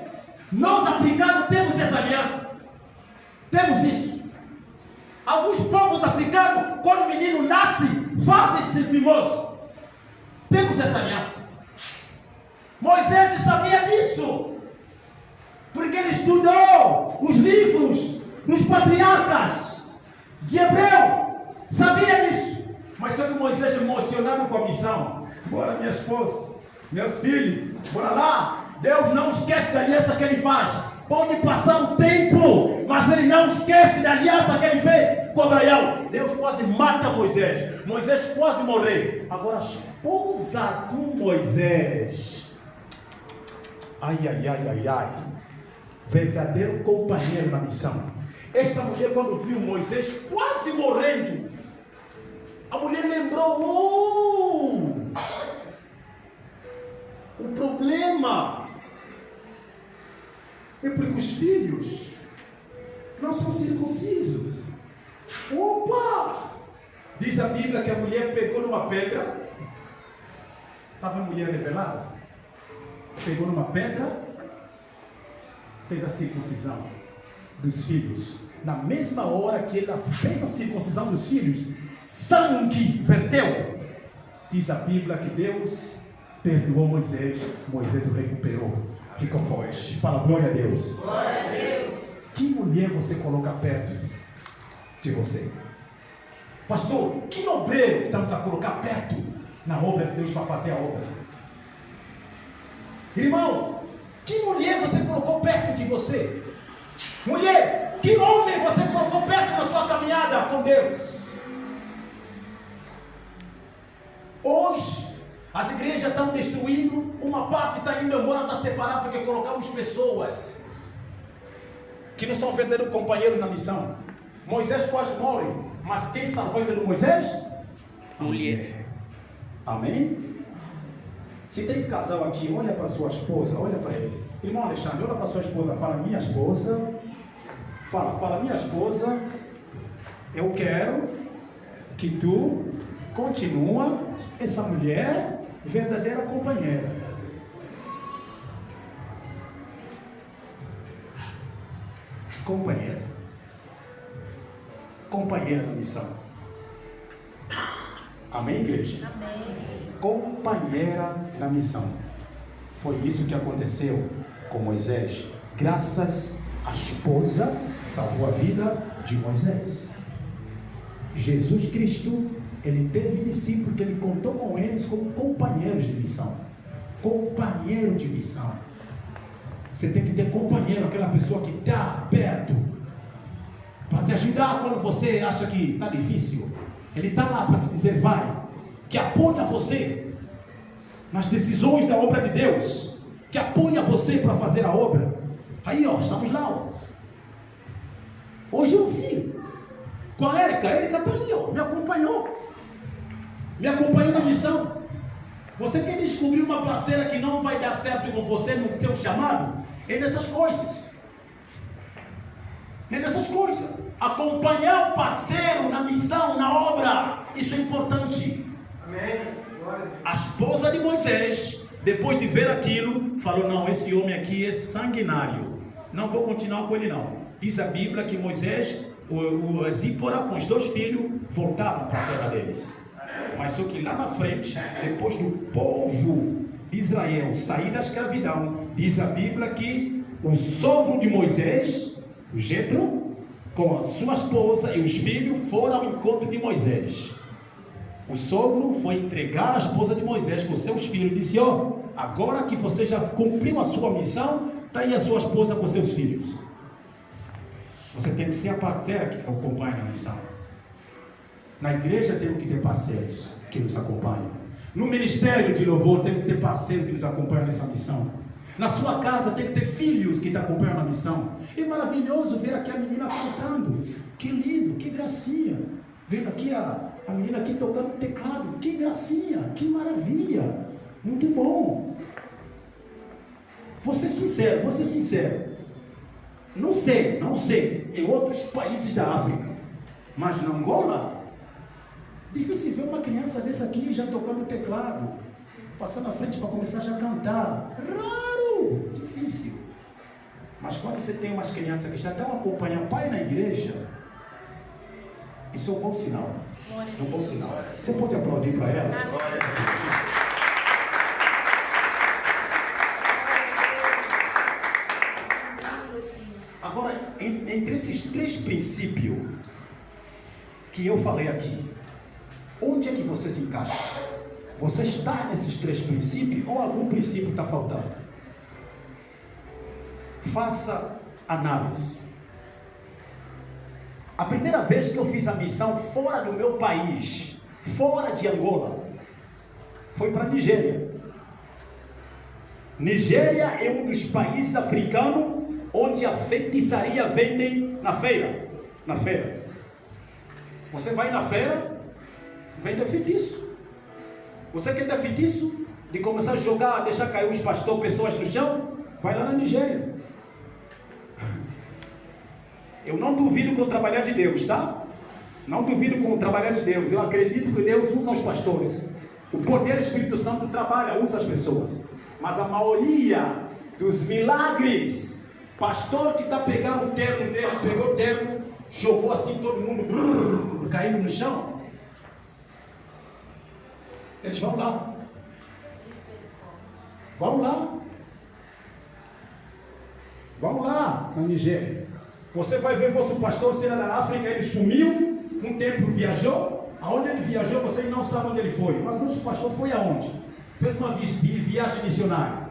Nós africanos temos essa aliança. Temos isso. Alguns povos africanos, quando o menino nasce, fazem esse fimose. Temos essa aliança. Moisés sabia disso, porque ele estudou os livros dos patriarcas de Hebreu. Sabia disso. Mas só que Moisés, emocionado com a missão, bora minha esposa, meus filhos, bora lá. Deus não esquece da aliança que ele faz. Pode passar um tempo, mas ele não esquece da aliança que ele fez com Abraão. Deus quase mata Moisés. Moisés quase morreu. Agora a esposa do Moisés, ai, verdadeiro companheiro na missão. Esta mulher, quando viu Moisés quase morrendo, a mulher lembrou: o problema é porque os filhos não são circuncisos. Opa! Diz a Bíblia que a mulher pegou numa pedra. Estava a mulher revelada. Pegou numa pedra, fez a circuncisão dos filhos. Na mesma hora que ela fez a circuncisão dos filhos, sangue verteu. Diz a Bíblia que Deus perdoou Moisés. Moisés o recuperou. Ficou forte. Fala glória a Deus. Glória a Deus. Que mulher você coloca perto de você? Pastor, que obreiro estamos a colocar perto na obra de Deus para fazer a obra? Irmão, que mulher você colocou perto de você? Mulher, que homem você colocou perto na sua caminhada com Deus? Hoje, as igrejas estão destruindo, uma parte está indo embora, está separada, porque colocamos pessoas que não são verdadeiros companheiros na missão. Moisés quase morre, mas quem salvou ele do Moisés? Mulher. Amém? Se tem casal aqui, olha para sua esposa, olha para ele. Irmão Alexandre, olha para sua esposa, fala, minha esposa. Fala, minha esposa, eu quero que tu continua essa mulher verdadeira companheira. Companheira da missão. Amém, igreja? Amém. Companheira da missão. Foi isso que aconteceu com Moisés. Graças à esposa, salvou a vida de Moisés. Jesus Cristo, ele teve discípulos que ele contou com eles como companheiros de missão. Companheiro de missão. Você tem que ter companheiro, aquela pessoa que está perto para te ajudar quando você acha que está difícil. Ele está lá para te dizer vai, que apoia você nas decisões da obra de Deus, que apoia você para fazer a obra. Aí ó, estamos lá ó. Hoje eu vi com a Érica está ali ó, me acompanhou na missão. Você quer descobrir uma parceira que não vai dar certo com você no seu chamado? É nessas coisas. É nessas coisas. Acompanhar o parceiro na missão, na obra. Isso é importante. Amém. A esposa de Moisés, depois de ver aquilo, falou, não, esse homem aqui é sanguinário. Não vou continuar com ele não. Diz a Bíblia que Moisés, o Zípora com os 2 filhos, voltaram para a terra deles. Mas só que lá na frente, depois do povo de Israel sair da escravidão, diz a Bíblia que o sogro de Moisés, o Jetro, com a sua esposa e os filhos, foram ao encontro de Moisés. O sogro foi entregar a esposa de Moisés com seus filhos e disse, ó, agora que você já cumpriu a sua missão, está aí a sua esposa com seus filhos. Você tem que ser a parceira que acompanha a missão. Na igreja temos que ter parceiros que nos acompanham. No ministério de louvor temos que ter parceiros que nos acompanham nessa missão. Na sua casa tem que ter filhos que te acompanham na missão. É maravilhoso ver aqui a menina cantando. Que lindo, que gracinha. Ver aqui a menina aqui tocando teclado. Que gracinha, que maravilha. Muito bom. Vou ser sincero. Não sei, em outros países da África. Mas na Angola, difícil ver uma criança dessa aqui já tocando teclado, passando na frente para começar já a cantar. Raro, difícil. Mas quando você tem umas crianças que já estão acompanhando pai na igreja, isso é um bom sinal. É um bom sinal. Você pode aplaudir para elas? Agora, entre esses 3 princípios que eu falei aqui, onde é que você se encaixa? Você está nesses 3 princípios ou algum princípio está faltando? Faça análise. A primeira vez que eu fiz a missão fora do meu país, fora de Angola, foi para a Nigéria. Nigéria é um dos países africanos onde a feitiçaria vende na feira. Na feira. Você vai na feira, vende feitiço. Você quer ter feitiço? De começar a jogar, deixar cair os pastores, pessoas no chão? Vai lá na Nigéria. Eu não duvido com o trabalhar de Deus, tá? Não duvido com o trabalhar de Deus. Eu acredito que Deus usa os pastores. O poder do Espírito Santo trabalha, usa as pessoas. Mas a maioria dos milagres, pastor que está pegando o terno dele, pegou o terno, jogou assim todo mundo, caindo no chão. Eles vão lá. Vão lá na Nigéria. Você vai ver vosso pastor, se era da África, ele sumiu, um tempo viajou. Aonde ele viajou, você não sabe onde ele foi. Mas nosso pastor foi aonde? Fez uma viagem missionária.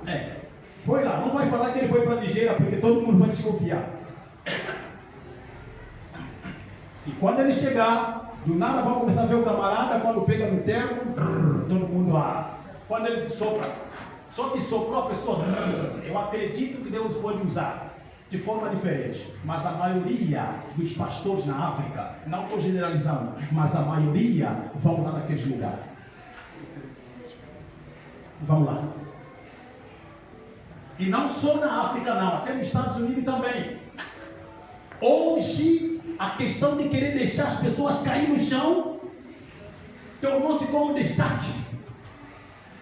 Foi lá. Não vai falar que ele foi para a Nigéria, porque todo mundo vai desconfiar. E quando ele chegar, do nada vão começar a ver o camarada, quando pega no terno, todo mundo Quando ele sopra, só que soprou a pessoa, eu acredito que Deus pode usar de forma diferente, mas a maioria dos pastores na África, não estou generalizando, mas a maioria vão lá naqueles lugares. Vamos lá. E não só na África não, até nos Estados Unidos também. Hoje, a questão de querer deixar as pessoas cair no chão tornou-se como destaque.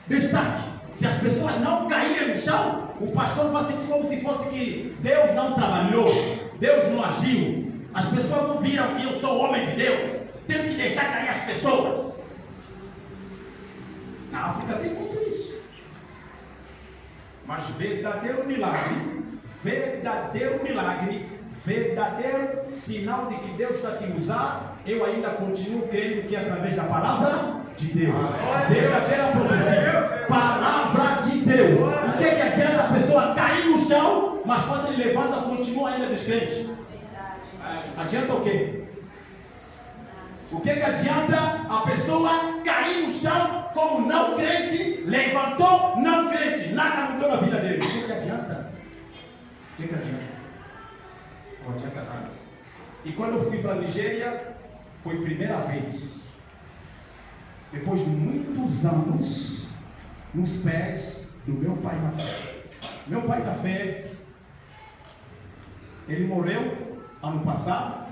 Destaque. Se as pessoas não caírem no chão, o pastor vai sentir como se fosse que Deus não trabalhou, Deus não agiu. As pessoas não viram que eu sou homem de Deus. Tenho que deixar cair as pessoas. Na África tem muito isso. Mas verdadeiro milagre, verdadeiro sinal de que Deus está te usar, eu ainda continuo crendo que é através da palavra de Deus. Verdadeira profecia, palavra de Deus. O que adianta a pessoa cair no chão, mas quando ele levanta continua ainda descrente? Adianta o quê? O que adianta a pessoa cair no chão como não crente, levantou não crente, nada mudou na vida dele? O que adianta? O que adianta? Não adianta nada. E quando eu fui para a Nigéria, foi a primeira vez, depois de muitos anos, nos pés do meu pai na fé. Meu pai na fé, ele morreu ano passado.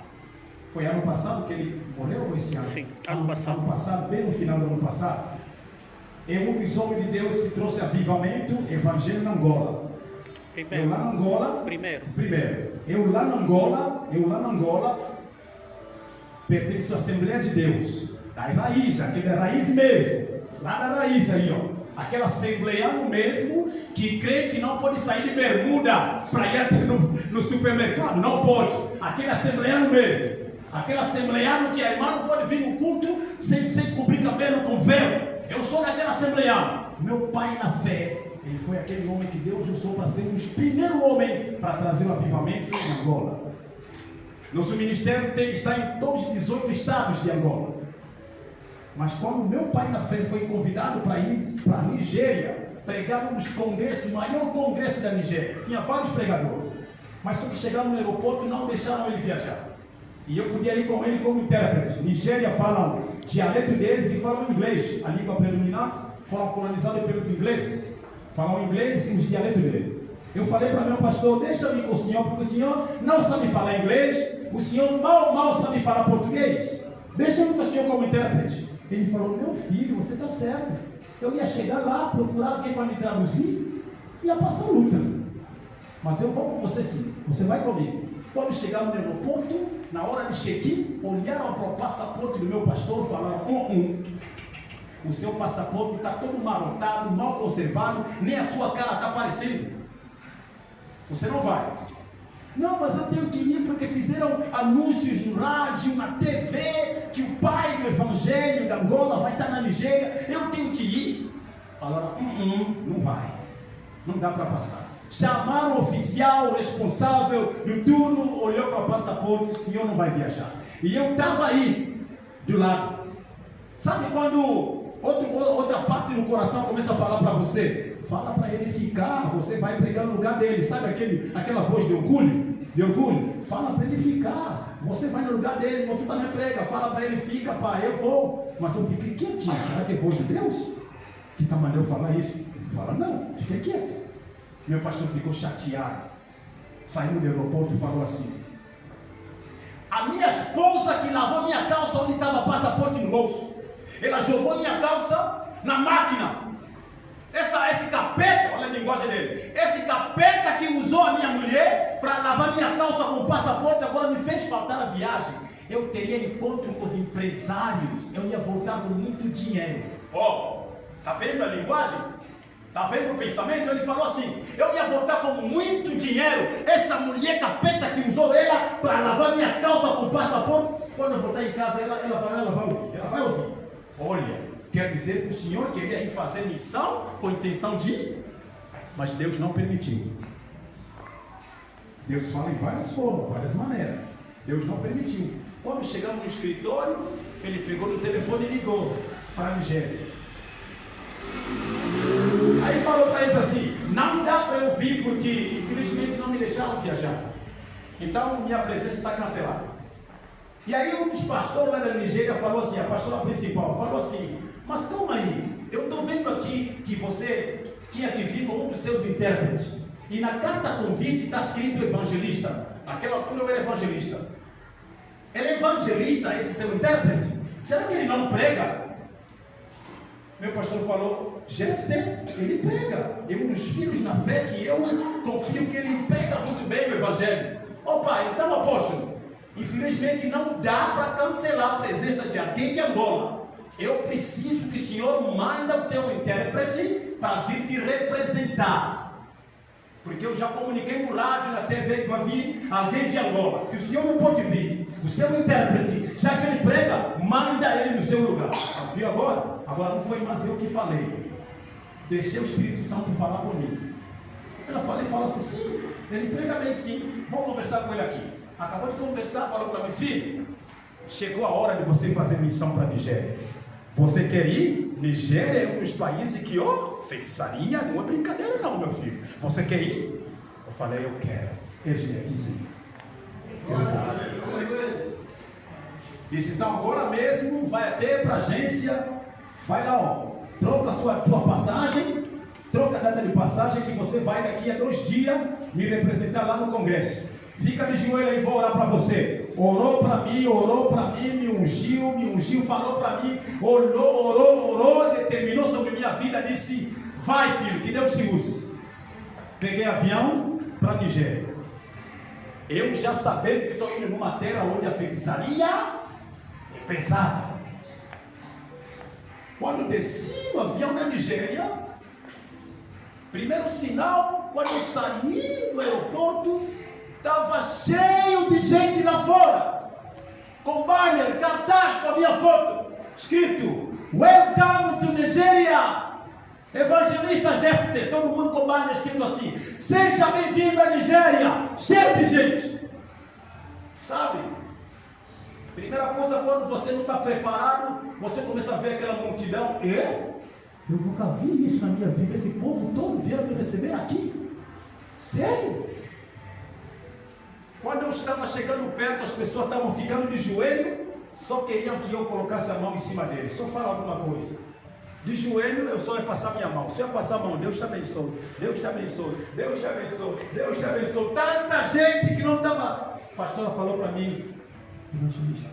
Foi ano passado que ele morreu ou esse ano? Sim, ano passado. Ano passado, bem no final do ano passado. É um dos homens de Deus que trouxe avivamento, evangelho na Angola. Primeiro. Eu lá na Angola. Primeiro. Eu lá na Angola, pertenço à Assembleia de Deus. Da raiz, aquela raiz mesmo. Lá na raiz aí, ó. Aquela assembleiano mesmo, que crente não pode sair de bermuda para ir no supermercado. Não pode. Aquele assembleiano mesmo. Aquele assembleiano que a irmã não pode vir no culto sem cobrir cabelo com véu. Eu sou daquele assembleiano. Meu pai na fé, ele foi aquele homem que Deus usou para ser o primeiro homem para trazer o avivamento em Angola. Nosso ministério está em todos os 18 estados de Angola. Mas quando meu pai na fé foi convidado para ir para a Nigéria, pregar um dos congressos, o maior congresso da Nigéria, tinha vários pregadores, mas só que chegaram no aeroporto e não deixaram ele viajar. E eu podia ir com ele como intérprete. Nigéria falam dialeto deles e falam inglês. A língua predominante foram colonizados pelos ingleses. Falam inglês e os dialetos dele. Eu falei para meu pastor, deixa eu ir com o senhor, porque o senhor não sabe falar inglês, o senhor mal sabe falar português. Deixa eu ir com o senhor como intérprete. Ele falou, meu filho, você está certo. Eu ia chegar lá, procurar alguém para me traduzir, ia passar luta. Mas eu vou com você sim, você vai comigo. Quando chegar no aeroporto, na hora de check-in, olharam para o passaporte do meu pastor e falaram, o seu passaporte está todo marotado, mal conservado, nem a sua cara está aparecendo. Você não vai. Não, mas eu tenho que ir porque fizeram anúncios no rádio, na TV, que o pai do evangelho da Angola vai estar na Nigéria, eu tenho que ir. Falaram, não vai, não dá para passar. Chamaram o oficial responsável do turno, olhou para o passaporte, o senhor não vai viajar. E eu estava aí, do lado. Sabe quando outra parte do coração começa a falar para você? Fala para ele ficar, você vai pregar no lugar dele. Sabe aquela voz de orgulho? Fala para ele ficar. Você vai no lugar dele, você também prega. Fala para ele, fica, pai, eu vou. Mas eu fiquei quietinho. Será que é voz de Deus que está mandando eu falar isso? Ele fala, não, fiquei quieto. Meu pastor ficou chateado. Saiu do aeroporto e falou assim: a minha esposa que lavou minha calça onde estava passaporte no bolso, ela jogou minha calça na máquina. Esse capeta, olha a linguagem dele, esse capeta que usou a minha mulher para lavar minha calça com o passaporte, agora me fez faltar a viagem. Eu teria encontro com os empresários, eu ia voltar com muito dinheiro. Tá vendo a linguagem? Tá vendo o pensamento? Ele falou assim: eu ia voltar com muito dinheiro. Essa mulher capeta que usou ela para lavar minha calça com o passaporte, quando eu voltar em casa, ela vai ouvir. Olha, quer dizer que o senhor queria ir fazer missão com a intenção de ir, mas Deus não permitiu. Deus fala em várias formas, várias maneiras. Deus não permitiu. Quando chegamos no escritório, ele pegou no telefone e ligou para a Nigéria. Aí falou para eles assim: não dá para eu vir porque infelizmente não me deixaram viajar. Então minha presença está cancelada. E aí um dos pastores lá da Nigéria falou assim, a pastora principal falou assim: Mas calma aí, eu estou vendo aqui que você tinha que vir com um dos seus intérpretes. E na carta convite está escrito evangelista. Naquela altura eu era evangelista. Ele é evangelista, esse seu intérprete? Será que ele não prega? Meu pastor falou, Jefte, ele prega. É um dos filhos na fé que eu confio que ele prega muito bem o evangelho. Opa, então apóstolo, infelizmente não dá para cancelar a presença de alguém de Angola. Eu preciso que o senhor manda o teu intérprete para vir te representar. Porque eu já comuniquei no rádio, na TV, que vai vir alguém de Angola. Se o senhor não pode vir, o seu intérprete, já que ele prega, manda ele no seu lugar. Viu agora? Agora não foi mais eu que falei. Deixei o Espírito Santo falar por mim. Ela fala assim, sim, ele prega bem sim. Vou conversar com ele aqui. Acabou de conversar, falou para mim, filho, chegou a hora de você fazer missão para a Nigéria. Você quer ir? Nigéria é um dos países que, feitiçaria não é brincadeira não, meu filho. Você quer ir? Eu falei, eu quero. Ele aqui sim. Disse, então agora mesmo vai até para a agência, vai lá, troca a tua passagem, troca a data de passagem que você vai daqui a 2 dias me representar lá no congresso. Fica de joelho aí, vou orar para você. Orou para mim, me ungiu, falou para mim, orou, determinou sobre minha vida, disse, vai filho, que Deus te use. Peguei avião para a Nigéria. Eu já sabendo que estou indo numa terra onde a feitiçaria é pesada. Quando desci no avião na Nigéria, primeiro sinal, quando eu saí do aeroporto, estava cheio de gente lá fora, com banner, cartaz com a minha foto, escrito, Welcome to Nigeria, Evangelista Jefte, todo mundo com banner escrito assim, seja bem-vindo à Nigéria, cheio de gente. Sabe, primeira coisa, quando você não está preparado, você começa a ver aquela multidão, eu nunca vi isso na minha vida, esse povo todo veio me receber aqui, sério? Quando eu estava chegando perto, as pessoas estavam ficando de joelho, só queriam que eu colocasse a mão em cima deles. Só falar alguma coisa. De joelho, eu só ia passar minha mão. Se eu passar a mão, Deus te abençoe, Deus te abençoe, Deus te abençoe, Deus te abençoe. Tanta gente que não estava. A pastora falou para mim, evangelista,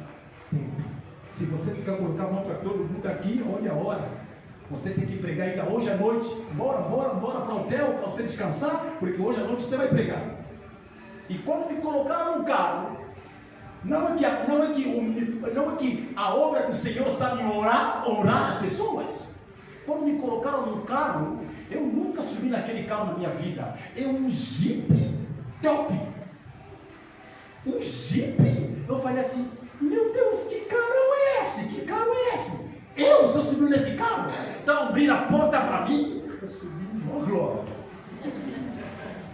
se você ficar colocar a mão para todo mundo aqui, olha a hora. Você tem que pregar ainda hoje à noite. Bora para o hotel, para você descansar, porque hoje à noite você vai pregar. E quando me colocaram no carro, não é que a obra do Senhor sabe honrar as pessoas. Quando me colocaram no carro, eu nunca subi naquele carro na minha vida. É um Jeep top. Um Jeep. Eu falei assim, meu Deus, que carro é esse? Que carro é esse? Eu estou subindo nesse carro? Então abriram a porta para mim. Eu subi, oh glória.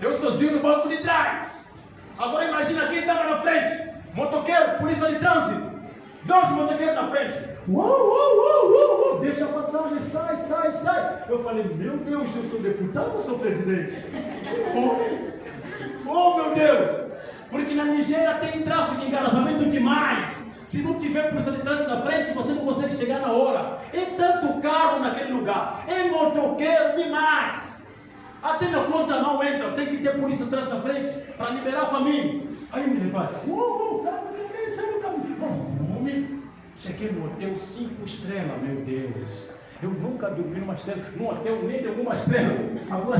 Eu sozinho no banco de trás. Agora imagina quem estava na frente. Motoqueiro, polícia de trânsito. 2 motoqueiros na frente. Uou, deixa a passagem, sai. Eu falei, meu Deus, eu sou deputado ou sou presidente? Oh meu Deus. Porque na Nigéria tem tráfego e engarrafamento demais. Se não tiver polícia de trânsito na frente, você não consegue chegar na hora. É tanto carro naquele lugar. É motoqueiro demais. Até na conta não entra, tem que ter polícia atrás na frente para liberar o caminho. Aí me levaram, sai no caminho. Cheguei no hotel 5 estrelas, meu Deus. Eu nunca dormi num hotel nem de alguma estrela. Agora,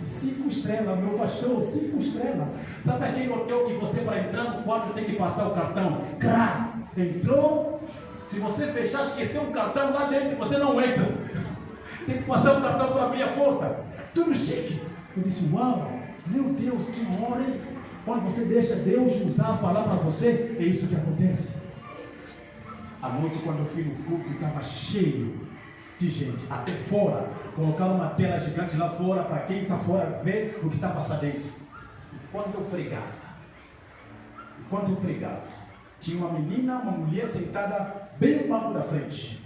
5 estrelas, meu pastor, 5 estrelas. Sabe aquele hotel que você para entrar no quarto tem que passar o cartão? Entrou, se você fechar, esquecer um cartão lá dentro, você não entra. Tem que passar o cartão para abrir a porta. Tudo chique. Eu disse, uau, meu Deus, que honra, hein? Quando você deixa Deus usar, falar para você, é isso que acontece. À noite, quando eu fui no culto, estava cheio de gente, até fora. Colocaram uma tela gigante lá fora, para quem está fora ver o que está passando dentro. E quando eu pregava, tinha uma menina, uma mulher sentada bem no banco da frente.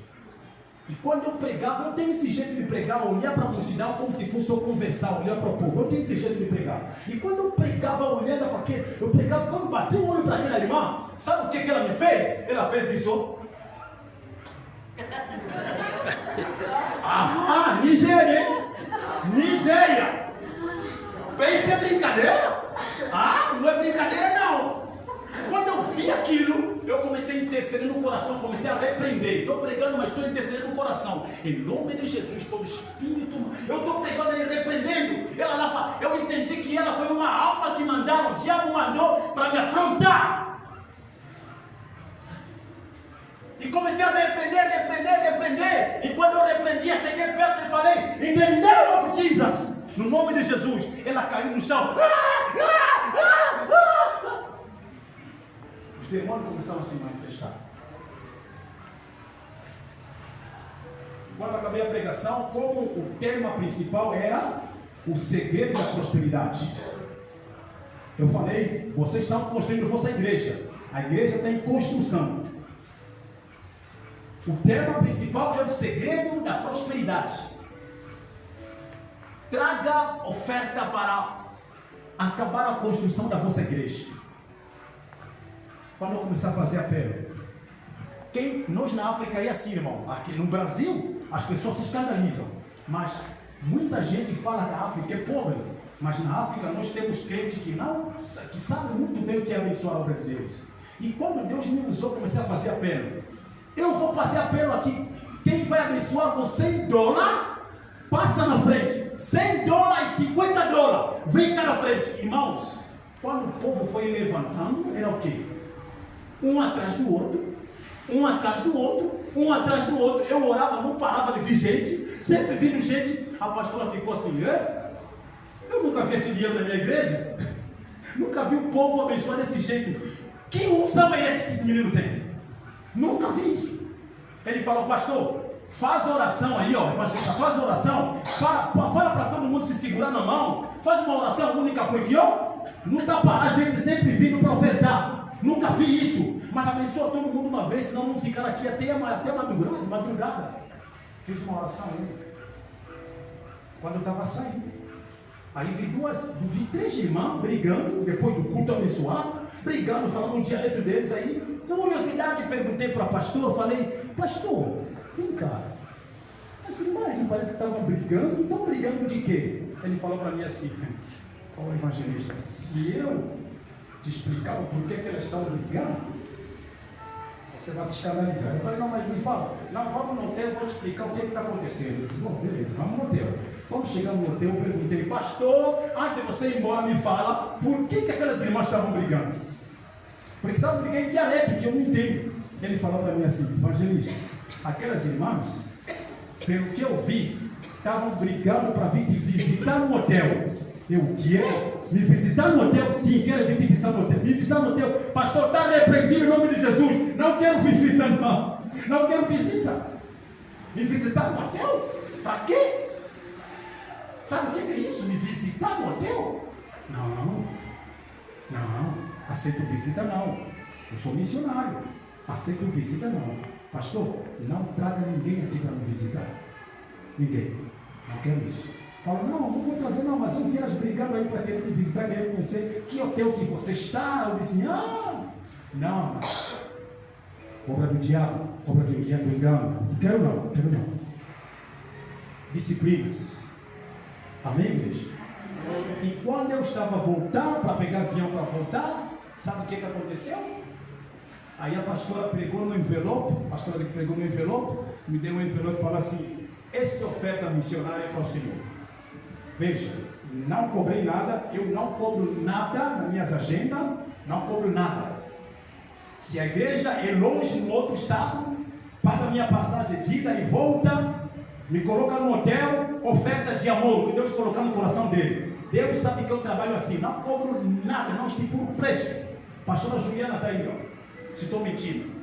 E quando eu pregava, eu tenho esse jeito de pregar, olhar para a multidão como se fosse eu conversar, olhar para o povo. Eu tenho esse jeito de pregar. E quando eu pregava, olhando para quê? Eu pregava, quando bati o olho para aquela irmã, sabe o que ela me fez? Ela fez isso. Ah, Nigéria, hein? Nigéria. Isso é brincadeira? Ah, não é brincadeira não. Quando eu vi aquilo, eu comecei a interceder no coração, comecei a repreender. Estou pregando, mas estou intercedendo no coração. Em nome de Jesus, pelo Espírito, eu estou pregando e repreendendo. Ela lá fala, eu entendi que ela foi uma alma que mandaram, o diabo mandou para me afrontar. E comecei a repreender. E quando eu repreendia, cheguei perto e falei, in the name of Jesus, no nome de Jesus. Ela caiu no chão. Os demônios começaram a se manifestar. Quando eu acabei a pregação, como o tema principal era o segredo da prosperidade, eu falei, vocês estão construindo vossa igreja. A igreja está em construção. O tema principal é o segredo da prosperidade. Traga oferta para acabar a construção da vossa igreja. Quando eu começar a fazer apelo, nós na África é assim, irmão. Aqui no Brasil, as pessoas se escandalizam. Mas muita gente fala que a África é pobre. Mas na África nós temos crentes que sabem muito bem o que é abençoar a obra de Deus. E quando Deus me usou, comecei a fazer apelo. Eu vou fazer apelo aqui. Quem vai abençoar com $100, passa na frente. $100 e $50. Vem cá na frente. Irmãos, quando o povo foi levantando, era o quê? Um atrás do outro. Um atrás do outro. Um atrás do outro. Eu orava, não parava de vir gente. Sempre vindo gente. A pastora ficou assim, eu nunca vi esse dinheiro na minha igreja. Nunca vi o povo abençoar desse jeito. Que unção é esse que esse menino tem? Nunca vi isso. Ele falou, pastor, faz oração aí, ó, evangelista, faz oração, fala para todo mundo se segurar na mão, faz uma oração única, porque ó, não está para a gente sempre vindo para ofertar. Nunca vi isso, mas abençoa todo mundo uma vez, senão não ficar aqui até madrugada. Fiz uma oração aí. Quando eu estava saindo, aí vi 3 irmãs brigando, depois do culto abençoado, brigando, falando o dialeto deles aí. Curiosidade, perguntei para o pastor, falei, pastor, vem cá, as irmãs aí parece que estavam brigando, estão brigando de quê? Ele falou para mim assim, ó evangelista, se eu te explicar o porquê que elas estão brigando, você vai se escandalizar. Eu falei, não, mas me fala, não, vamos no hotel, eu vou te explicar o que está acontecendo. Eu disse, bom, beleza, vamos no hotel. Quando chegamos no hotel, eu perguntei, pastor, antes de você ir embora, me fala, por que aquelas irmãs estavam brigando? Porque estavam brigando em dialeto, que eu não entendo. Ele falou para mim assim, evangelista, aquelas irmãs, pelo que eu vi, estavam brigando para vir te visitar no hotel. Eu, o quê? Me visitar no hotel? Sim, quero vir te visitar no hotel. Me visitar no hotel. Pastor, está repreendido em nome de Jesus. Não quero visita, não. Não quero visita. Me visitar no hotel? Para quê? Sabe o que é isso? Me visitar no hotel? Não. Aceito visita não. Eu sou missionário. Aceito visita não. Pastor, não traga ninguém aqui para me visitar. Ninguém. Não quero isso. Fala, não vou trazer não, mas eu vi elas brigando aí para querer te visitar, querer conhecer. Que hotel que você está? Eu disse, não. Obra do diabo, obra do engano. Não quero não. Disciplinas. Amém, igreja? E quando eu estava a voltar, para pegar avião para voltar, sabe o que aconteceu? Aí a pastora pegou no envelope, me deu um envelope e falou assim, essa oferta missionária é para o Senhor. Veja, não cobrei nada, eu não cobro nada nas minhas agendas, não cobro nada. Se a igreja é longe, no outro estado, paga minha passagem de ida e volta, me coloca no hotel, oferta de amor, que Deus colocar no coração dele. Deus sabe que eu trabalho assim, não cobro nada, não estipulo preço. Pastora Juliana está aí, ó. Se estou mentindo.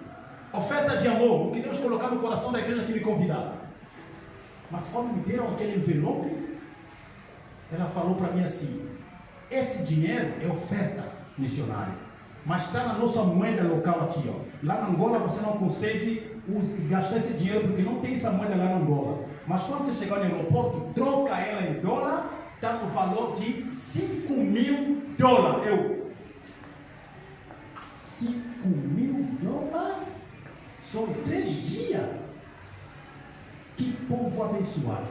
Oferta de amor, o que Deus colocar no coração da igreja que me convidaram. Mas quando me deram aquele envelope, ela falou para mim assim, esse dinheiro é oferta missionária, mas está na nossa moeda local aqui, ó. Lá na Angola você não consegue gastar esse dinheiro porque não tem essa moeda lá na Angola. Mas quando você chegar no aeroporto, troca ela em dólar, está no valor de $5.000. Eu, $5.000? São 3 dias? Que abençoado.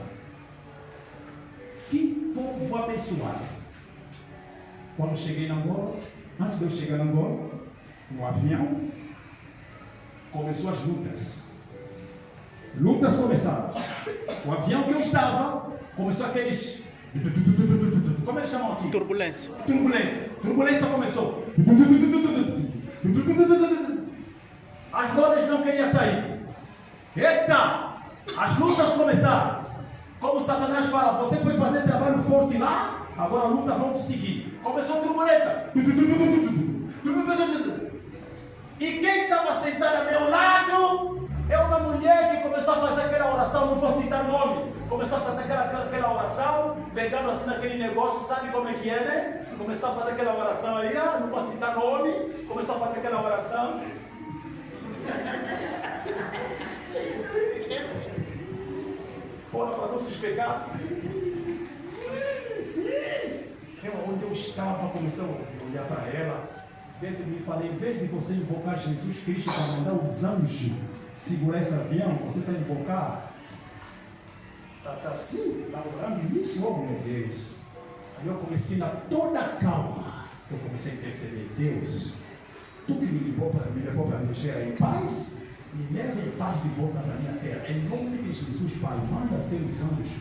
Que povo abençoado. Quando cheguei na Angola, antes de eu chegar na Angola, no avião, começou as lutas. Lutas começaram. O avião que eu estava, começou aqueles... Como eles chamam aqui? Turbulência. Turbulência começou. As lojas não queriam sair. Eita! As lutas começaram. Como Satanás fala, você foi fazer trabalho forte lá, agora a luta vão te seguir. Começou turbulenta. E quem estava sentado ao meu lado é uma mulher que começou a fazer aquela oração, não vou citar nome. Começou a fazer aquela oração, pegando assim naquele negócio, sabe como é que é, né? Começou a fazer aquela oração aí, não vou citar nome. Começou a fazer aquela oração. Fora para não se espegar. Onde eu estava, comecei a olhar para ela. Dentro de mim falei, em vez de você invocar Jesus Cristo para mandar os anjos segurar esse avião, você vai invocar. Está assim, está orando nisso, oh meu Deus. Aí eu comecei na toda calma. Eu comecei a interceder, Deus, tu que me levou para me deixar em paz, me leva em paz de volta para a minha terra. Em nome de Jesus, Pai, manda seus anjos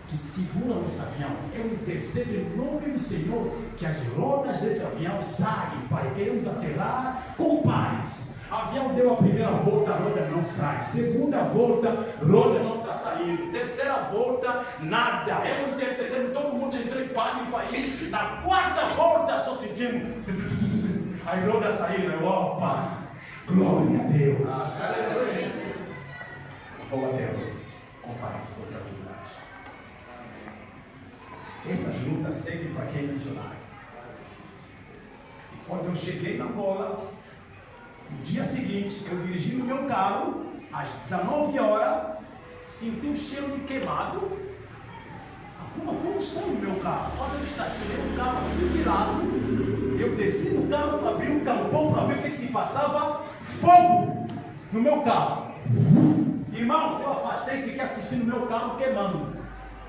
que seguram esse avião. Eu intercedo em nome do Senhor que as rodas desse avião saem, Pai. Queremos aterrar com paz. O avião deu a primeira volta, a roda não sai. Segunda volta, a roda não está saindo. Terceira volta, nada. Eu intercedendo, todo mundo entrou em pânico aí. Na quarta volta, só sentimos. As rodas saíram. Opa! Glória a Deus. Vou até com paz, com tranquilidade. Essas lutas servem para quem é missionário. E quando eu cheguei na Angola, no dia seguinte, eu dirigi no meu carro, às 19 horas, senti um cheiro de queimado. Alguma coisa estranha no meu carro. Quando eu estacionei o carro assim de lado, eu desci no carro, abri o tampão para ver o que se passava. Fogo no meu carro. Irmãos, eu afastei e fiquei assistindo o meu carro queimando.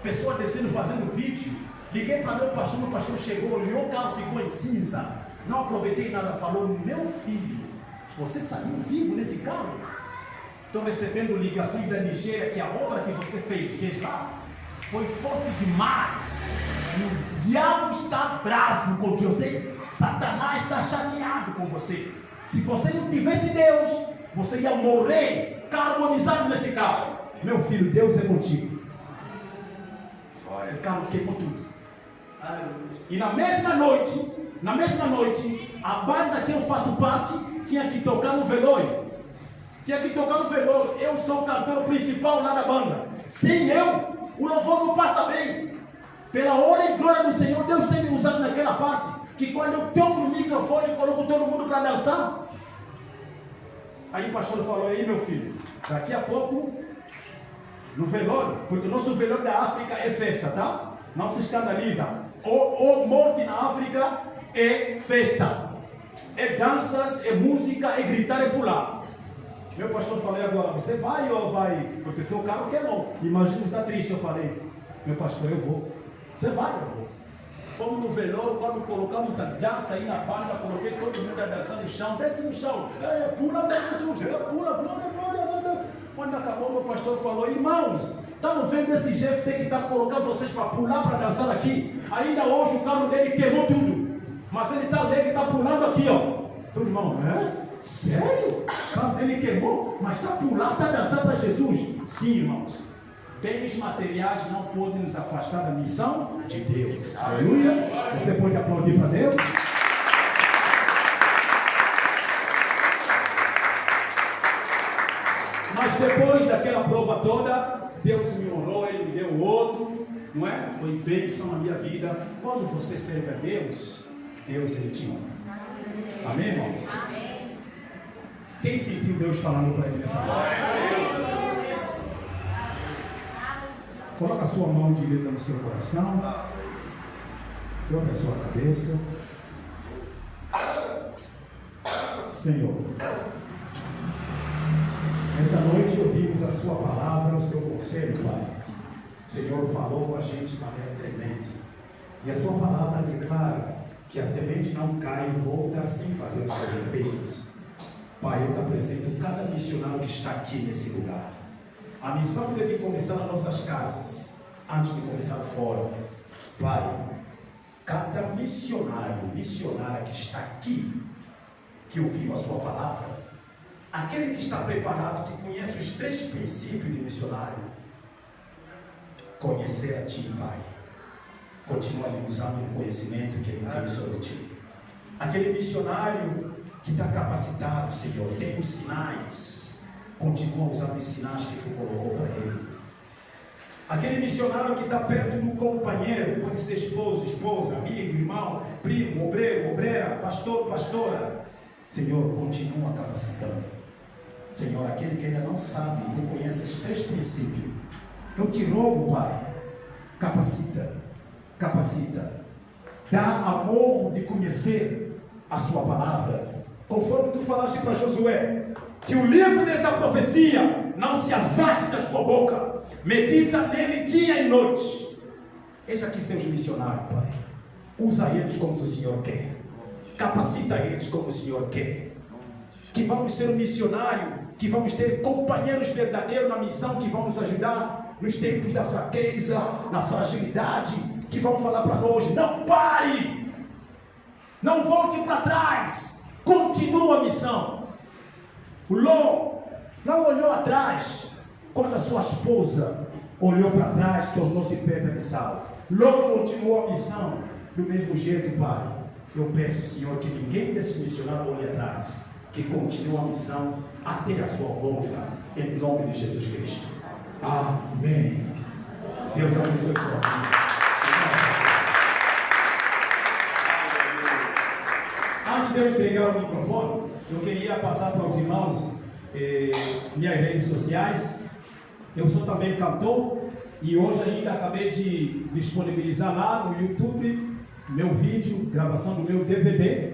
Pessoa descendo, fazendo vídeo. Liguei para meu pastor chegou, olhou, o carro ficou em cinza. Não aproveitei nada, falou, meu filho, você saiu vivo nesse carro? Estou recebendo ligações da Nigéria que a obra que você fez lá foi forte demais. O diabo está bravo com você. Satanás está chateado com você. Se você não tivesse Deus, você ia morrer carbonizado nesse carro. Meu filho, Deus é contigo. O carro queimou tudo. E na mesma noite, a banda que eu faço parte tinha que tocar no velório. Eu sou o cantor principal lá da banda. Sem eu, o louvor não passa bem. Pela honra e glória do Senhor, Deus tem me usado naquela parte. Que quando eu toco no microfone, eu coloco todo mundo para dançar. Aí o pastor falou, aí meu filho, daqui a pouco, no velório, porque o nosso velório da África é festa, tá? Não se escandaliza. O morte na África é festa. É danças, é música, é gritar, é pular. Meu pastor falou, agora, você vai ou vai? Porque seu carro queimou. Imagina você está triste. Eu falei, meu pastor, eu vou. Você vai, eu vou. Fomos no velório, quando colocamos a dança aí na banda, coloquei todo mundo a dançar no chão, desce no chão, pula, pula. Quando acabou, meu pastor falou, irmãos, estão vendo esse jeito, tem que estar colocando vocês para pular, para dançar aqui. Ainda hoje o carro dele queimou tudo, mas ele está pulando aqui, ó. Todo irmão, sério? O carro dele queimou, mas está pulando, está dançando para Jesus? Sim, irmãos. Bens materiais não podem nos afastar da missão de Deus. Aleluia. Você pode aplaudir para Deus? Mas depois daquela prova toda, Deus me honrou, Ele me deu outro, não é? Foi bênção na minha vida. Quando você serve a Deus, Deus Ele te honra. Amém, irmãos? Amém. Quem sentiu Deus falando para ele nessa hora? Coloca a sua mão direita no seu coração. Dobra a sua cabeça. Senhor, essa noite ouvimos a sua palavra, o seu conselho, Pai. O Senhor falou com a gente de maneira tremenda. E a sua palavra declara que a semente não cai e volta sem fazer os seus efeitos. Pai, eu te apresento cada missionário que está aqui nesse lugar. A missão deve começar nas nossas casas, antes de começar fora. Pai, cada missionária que está aqui, que ouviu a sua palavra, aquele que está preparado, que conhece os 3 princípios de missionário, conhecer a Ti, Pai. Continua ali usando o conhecimento que Ele tem sobre Ti. Aquele missionário que está capacitado, Senhor, tem os sinais, continua usando os sinais que Tu colocou para ele. Aquele missionário que está perto do companheiro, pode ser esposo, esposa, amigo, irmão, primo, obreiro, obreira, pastor, pastora, Senhor, continua capacitando. Senhor, aquele que ainda não sabe, não conhece os 3 princípios, eu te rogo, Pai, capacita, dá amor de conhecer a sua palavra, conforme tu falaste para Josué, que o livro dessa profecia não se afaste da sua boca, medita nele dia e noite. Eis aqui seus missionários, Pai, usa eles como o Senhor quer, capacita eles como o Senhor quer, que vamos ser um missionário, que vamos ter companheiros verdadeiros na missão, que vão nos ajudar nos tempos da fraqueza, na fragilidade, que vão falar para nós: não pare, não volte para trás, continua a missão. O Ló não olhou atrás quando a sua esposa olhou para trás, tornou-se pedra de sal. Ló continuou a missão do mesmo jeito, Pai. Eu peço, Senhor, que ninguém desse missionário olhe atrás, que continue a missão até a sua volta, em nome de Jesus Cristo. Amém. Deus abençoe a sua vida. Antes de eu entregar o microfone, eu queria passar para os irmãos minhas redes sociais. Eu sou também cantor e hoje ainda acabei de disponibilizar lá no YouTube meu vídeo, gravação do meu DVD.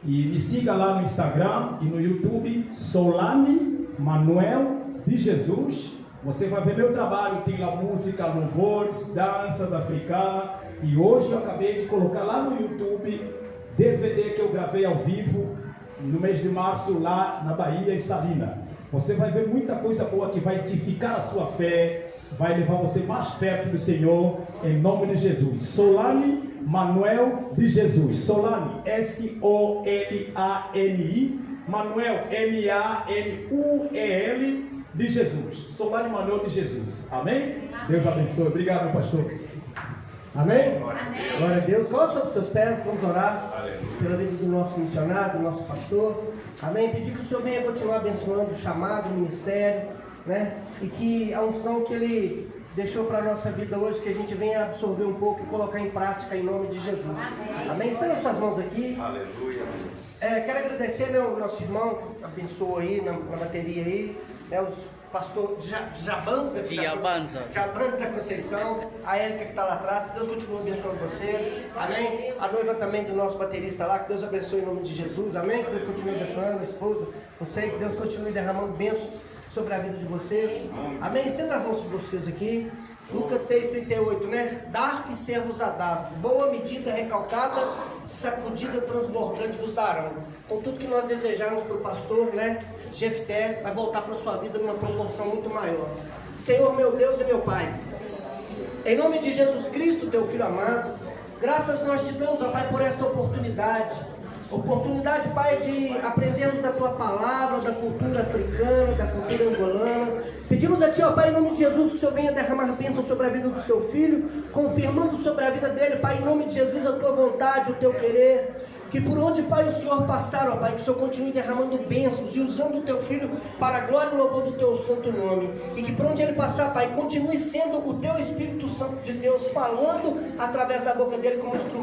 E me siga lá no Instagram e no YouTube, Solane Manuel de Jesus. Você vai ver meu trabalho, tem lá música, louvores, danças africanas. E hoje eu acabei de colocar lá no YouTube DVD que eu gravei ao vivo no mês de março lá na Bahia, em Salina. Você vai ver muita coisa boa que vai edificar a sua fé, vai levar você mais perto do Senhor, em nome de Jesus. Solane Manuel de Jesus. Solane, S-O-L-A-N-I, Manuel, M-A-N-U-E-L de Jesus. Solane Manuel de Jesus. Amém? Deus abençoe. Obrigado, meu pastor. Amém? Amém? Glória a Deus. Coloque sobre os teus pés, vamos orar pela vida do nosso missionário, do nosso pastor. Amém? Pedir que o Senhor venha continuar abençoando o chamado, o ministério, né? E que a unção que Ele deixou para a nossa vida hoje, que a gente venha absorver um pouco e colocar em prática em nome de Jesus. Amém? Estão as suas mãos aqui. Aleluia. Quero agradecer, né, o nosso irmão que abençoou aí na bateria aí, né, os pastor Jabanza da Conceição, a Érica que está lá atrás, que Deus continue abençoando vocês, amém? A noiva também do nosso baterista lá, que Deus abençoe em nome de Jesus, amém? Que Deus continue abençoando a esposa, não sei, que Deus continue derramando bênçãos sobre a vida de vocês, amém? Estenda as mãos de vocês aqui. Lucas 6,38, né? Dar e ser-vos a dado, boa medida, recalcada, sacudida, transbordante vos darão. Então tudo que nós desejarmos para o pastor, né, Jefté, vai voltar para a sua vida numa proporção muito maior. Senhor meu Deus e meu Pai, em nome de Jesus Cristo, teu Filho amado, graças nós te damos, ó Pai, por esta oportunidade, Pai, de aprendermos da Tua palavra, da cultura africana, da cultura angolana. Pedimos a Ti, ó Pai, em nome de Jesus, que o Senhor venha derramar bênção sobre a vida do Seu Filho, confirmando sobre a vida dele, Pai, em nome de Jesus, a Tua vontade, o Teu querer. Que por onde, Pai, o Senhor passar, ó Pai, que o Senhor continue derramando bênçãos e usando o Teu Filho para a glória e louvor do Teu santo nome. E que por onde ele passar, Pai, continue sendo o Teu Espírito Santo de Deus falando através da boca dele como instrumento.